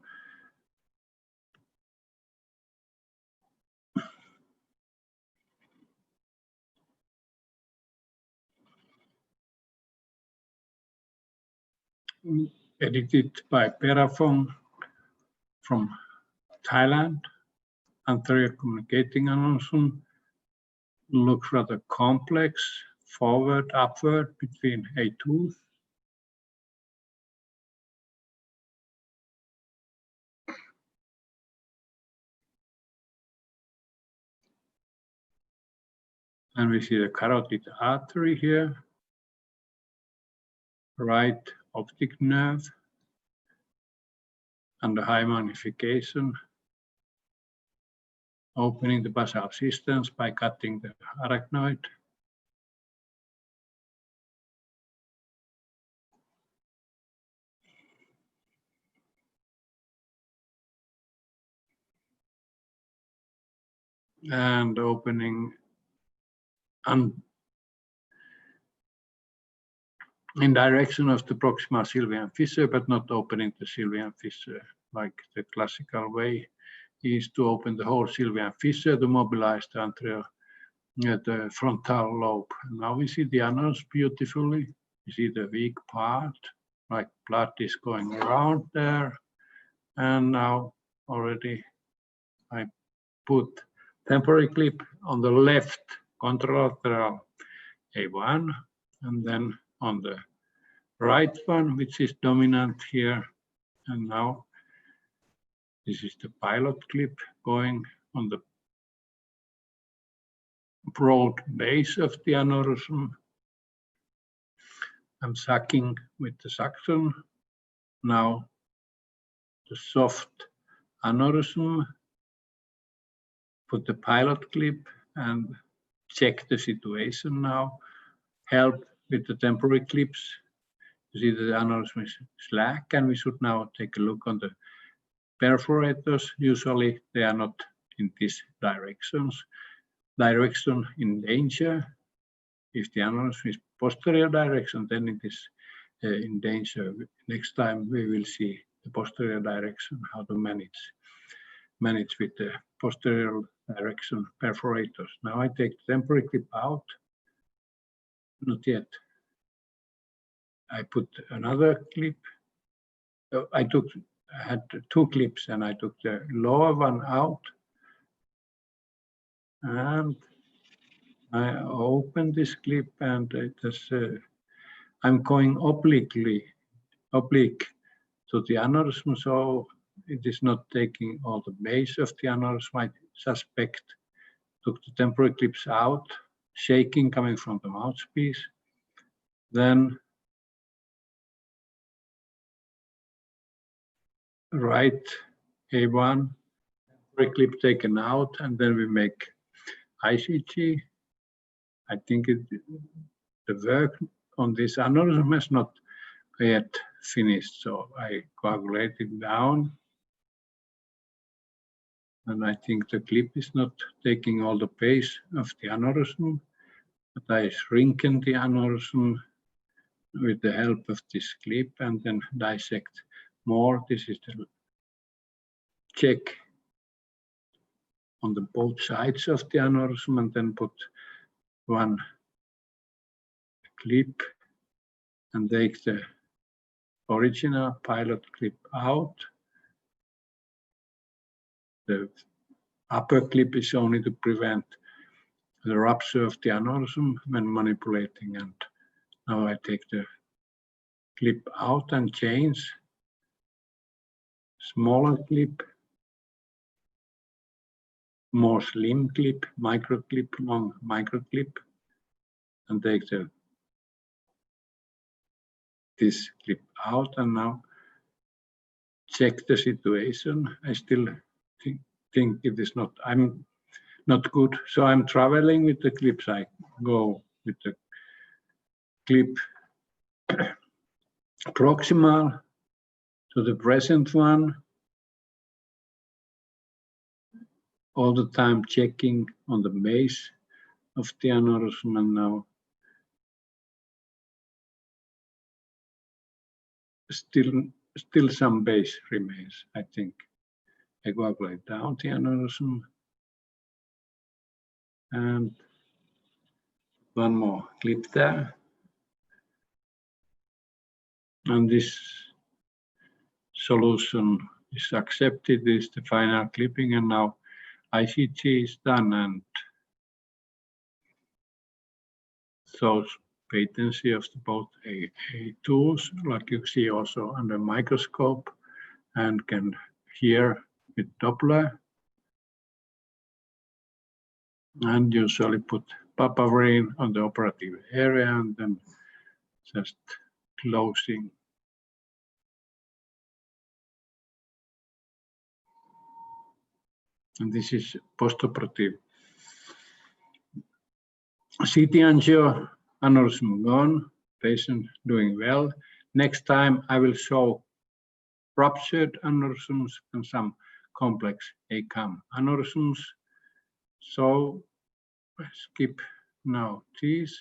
Edited by Perafong from Thailand. Anterior communicating aneurysm looks rather complex, forward, upward between a tooth. And we see the carotid artery here, right optic nerve, under high magnification, opening the basal cisterns by cutting the arachnoid. And opening in direction of the proximal sylvian fissure, but not opening the sylvian fissure like the classical way is to open the whole sylvian fissure to mobilize the anterior, the frontal lobe. Now we see the aneurysm beautifully. You see the weak part, like blood is going around there. And now already I put temporary clip on the left contralateral A1, and then on the right one, which is dominant here. And now this is the pilot clip going on the broad base of the aneurysm. I'm sucking with the suction. Now the soft aneurysm, put the pilot clip and check the situation now. Help with the temporary clips. You see the aneurysm is slack, and we should now take a look on the perforators. Usually they are not in this direction in danger. If the aneurysm is posterior direction, then it is in danger. Next time we will see the posterior direction, how to manage with the posterior direction perforators. Now I take the temporary clip out. Not yet. I put another clip. I had two clips, and I took the lower one out, and I open this clip, and it is, I'm going oblique to the aneurysm, so it is not taking all the base of the aneurysm. I suspect. Took the temporary clips out, shaking coming from the mouthpiece. Then right A1, clip taken out, and then we make ICG. I think the work on this aneurysm has not yet finished, so I coagulate it down. And I think the clip is not taking all the pace of the aneurysm, but I shrinken the aneurysm with the help of this clip and then dissect more. This is the check on the both sides of the aneurysm and then put one clip and take the original pilot clip out. The upper clip is only to prevent the rupture of the aneurysm when manipulating, and now I take the clip out and change. Smaller clip, more slim clip, micro clip, long micro clip, and take this clip out, and now check the situation. I still think it is not, I'm not good, so I'm traveling with the clips. I go with the clip proximal to the present one, all the time checking on the base of the aneurysm, and now still some base remains, I think. I coagulate down the aneurysm and one more clip there. And this solution is accepted, this is the final clipping, and now ICG is done and shows patency of both A2s, like you see also under microscope, and can hear with Doppler. And usually put papaverine on the operative area and then just closing. And this is postoperative. CT angio, aneurysm gone, patient doing well. Next time I will show ruptured aneurysms and some complex ACAM aneurysms. So skip now these.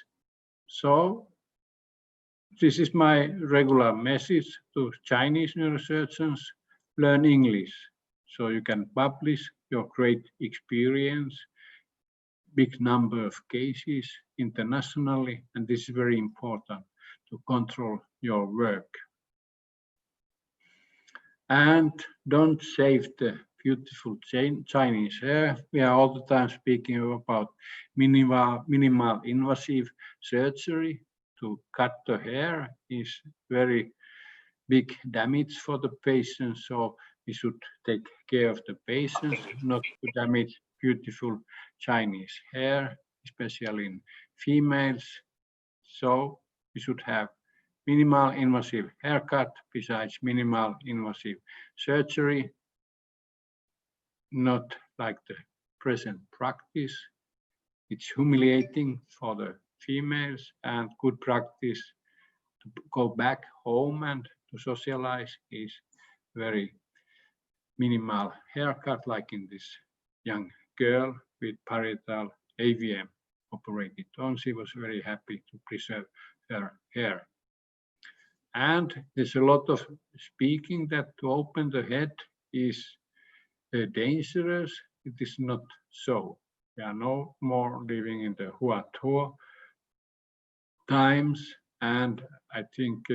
So this is my regular message to Chinese neurosurgeons: learn English so you can publish your great experience, big number of cases internationally, and this is very important to control your work. And don't save the beautiful Chinese hair. We are all the time speaking about minimal invasive surgery. To cut the hair is very big damage for the patient, so we should take care of the patients, not to damage beautiful Chinese hair, especially in females. So we should have minimal invasive haircut besides minimal invasive surgery, not like the present practice. It's humiliating for the females, and good practice to go back home and to socialize is very minimal haircut, like in this young girl with parietal AVM operated on. She was very happy to preserve her hair. And there's a lot of speaking that to open the head is dangerous. It is not so. We are no more living in the Huatuo times, and I think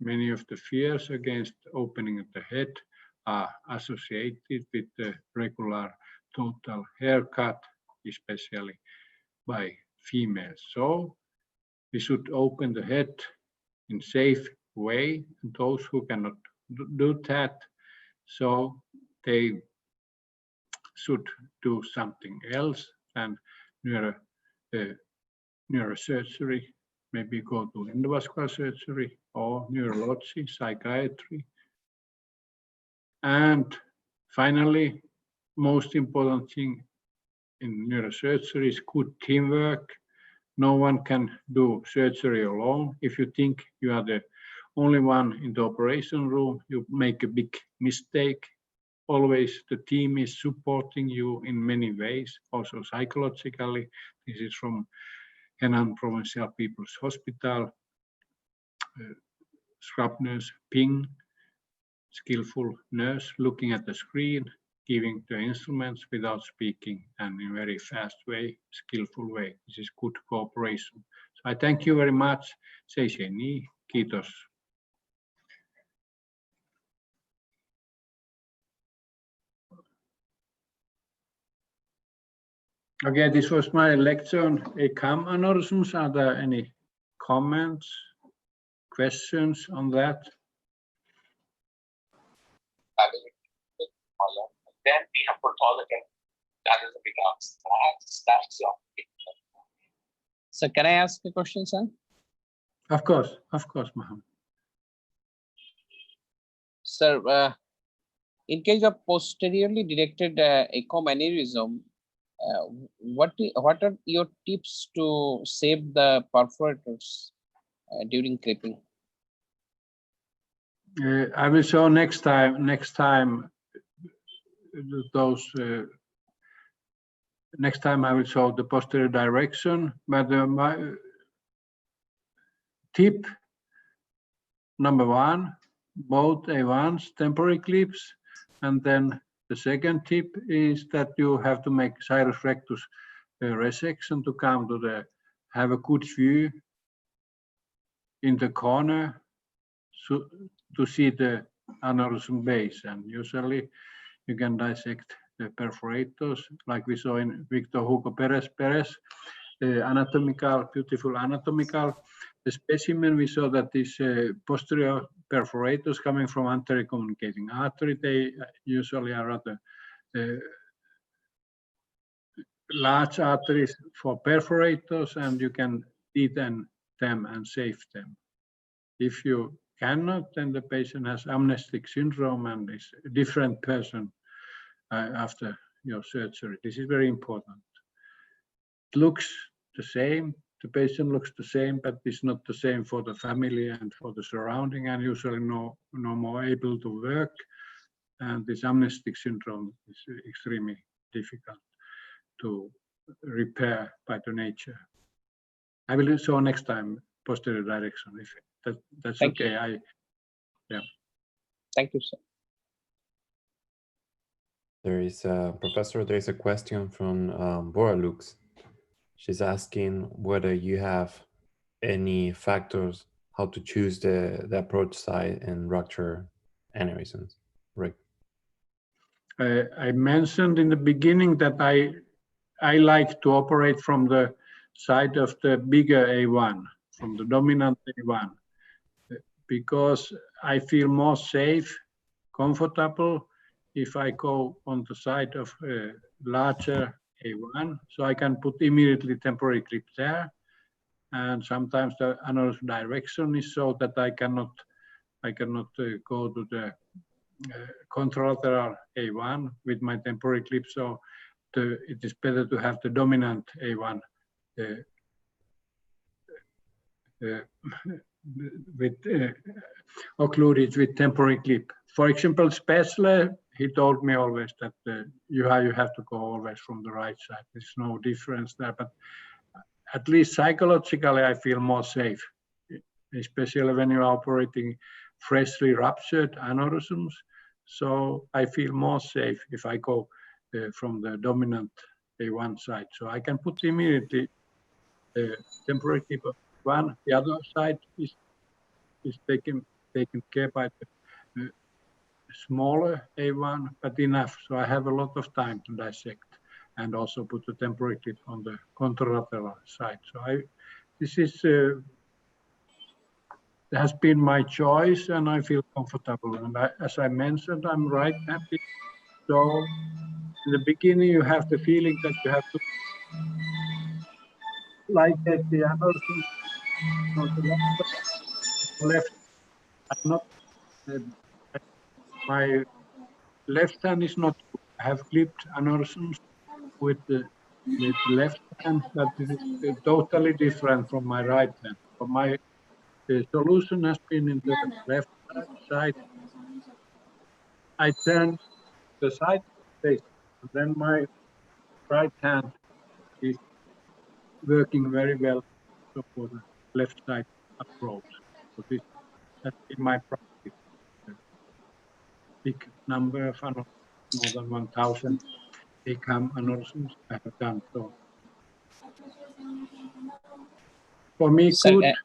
many of the fears against opening the head are associated with the regular total haircut, especially by females. So we should open the head in safe way, and those who cannot do that, so they should do something else than neurosurgery, maybe go to endovascular surgery or neurology, psychiatry. And finally, most important thing in neurosurgery is good teamwork. No one can do surgery alone. If you think you are the only one in the operation room, you make a big mistake. Always the team is supporting you in many ways, also psychologically. This is from Henan Provincial People's Hospital. Scrub nurse Ping, skillful nurse looking at the screen, giving the instruments without speaking and in a very fast way, skillful way. This is good cooperation. So I thank you very much. Seisheni, kiitos. Okay, this was my lecture on ACAM aneurysms. Are there any comments, questions on that? Then we have put all the that becomes that's So can I ask a question, sir? Of course, Mohammed. Sir, in case of posteriorly directed ACOM aneurysm, what are your tips to save the perforators during clipping? I will show next time those. Next time I will show the posterior direction, but my tip number one, both A1s, temporary clips, and then the second tip is that you have to make gyrus rectus resection to come to have a good view in the corner to see the aneurysm base, and usually you can dissect the perforators like we saw in Victor Hugo Perez, the beautiful anatomical specimen. We saw that these posterior perforators coming from anterior communicating artery, they usually are rather large arteries for perforators, and you can deaden them and save them. If you cannot, then the patient has amnestic syndrome and is a different person after your surgery. This is very important. It looks the same, the patient looks the same, but it's not the same for the family and for the surrounding, and usually no more able to work. And this amnestic syndrome is extremely difficult to repair by the nature. I will show next time posterior direction if that's Thank okay. You. Thank you, sir. There is a professor. There is a question from Bora Lux. She's asking whether you have any factors how to choose the approach site and rupture aneurysms. Right. I mentioned in the beginning that I like to operate from the side of the bigger A1, from the dominant A1, because I feel more safe, comfortable if I go on the side of a larger A1, so I can put immediately temporary clip there. And sometimes the aneurysm direction is so that I cannot go to the contralateral A1 with my temporary clip. So it is better to have the dominant A1 occluded with temporary clip. For example, Spessler, he told me always that you have to go always from the right side. There's no difference there, but at least psychologically, I feel more safe, especially when you're operating freshly ruptured aneurysms. So I feel more safe if I go from the dominant A1 side. So I can put immediately temporary clip of one. The other side is taken care by the smaller A1, but enough. So I have a lot of time to dissect and also put the temporary clip on the contralateral side. So this has been my choice, and I feel comfortable. And as I mentioned, I'm right happy. So in the beginning, you have the feeling that you have to like that the aneurysm on the left. I'm not my left hand is not good. I have clipped aneurysms with the left hand, but it is totally different from my right hand. So the solution has been in the left side. I turn the side face, and then my right hand is working very well for the left side approach. So this has been my practice. Big number of aneurysms, more than 1,000 ACAM aneurysms I have done. So for me, Sir, good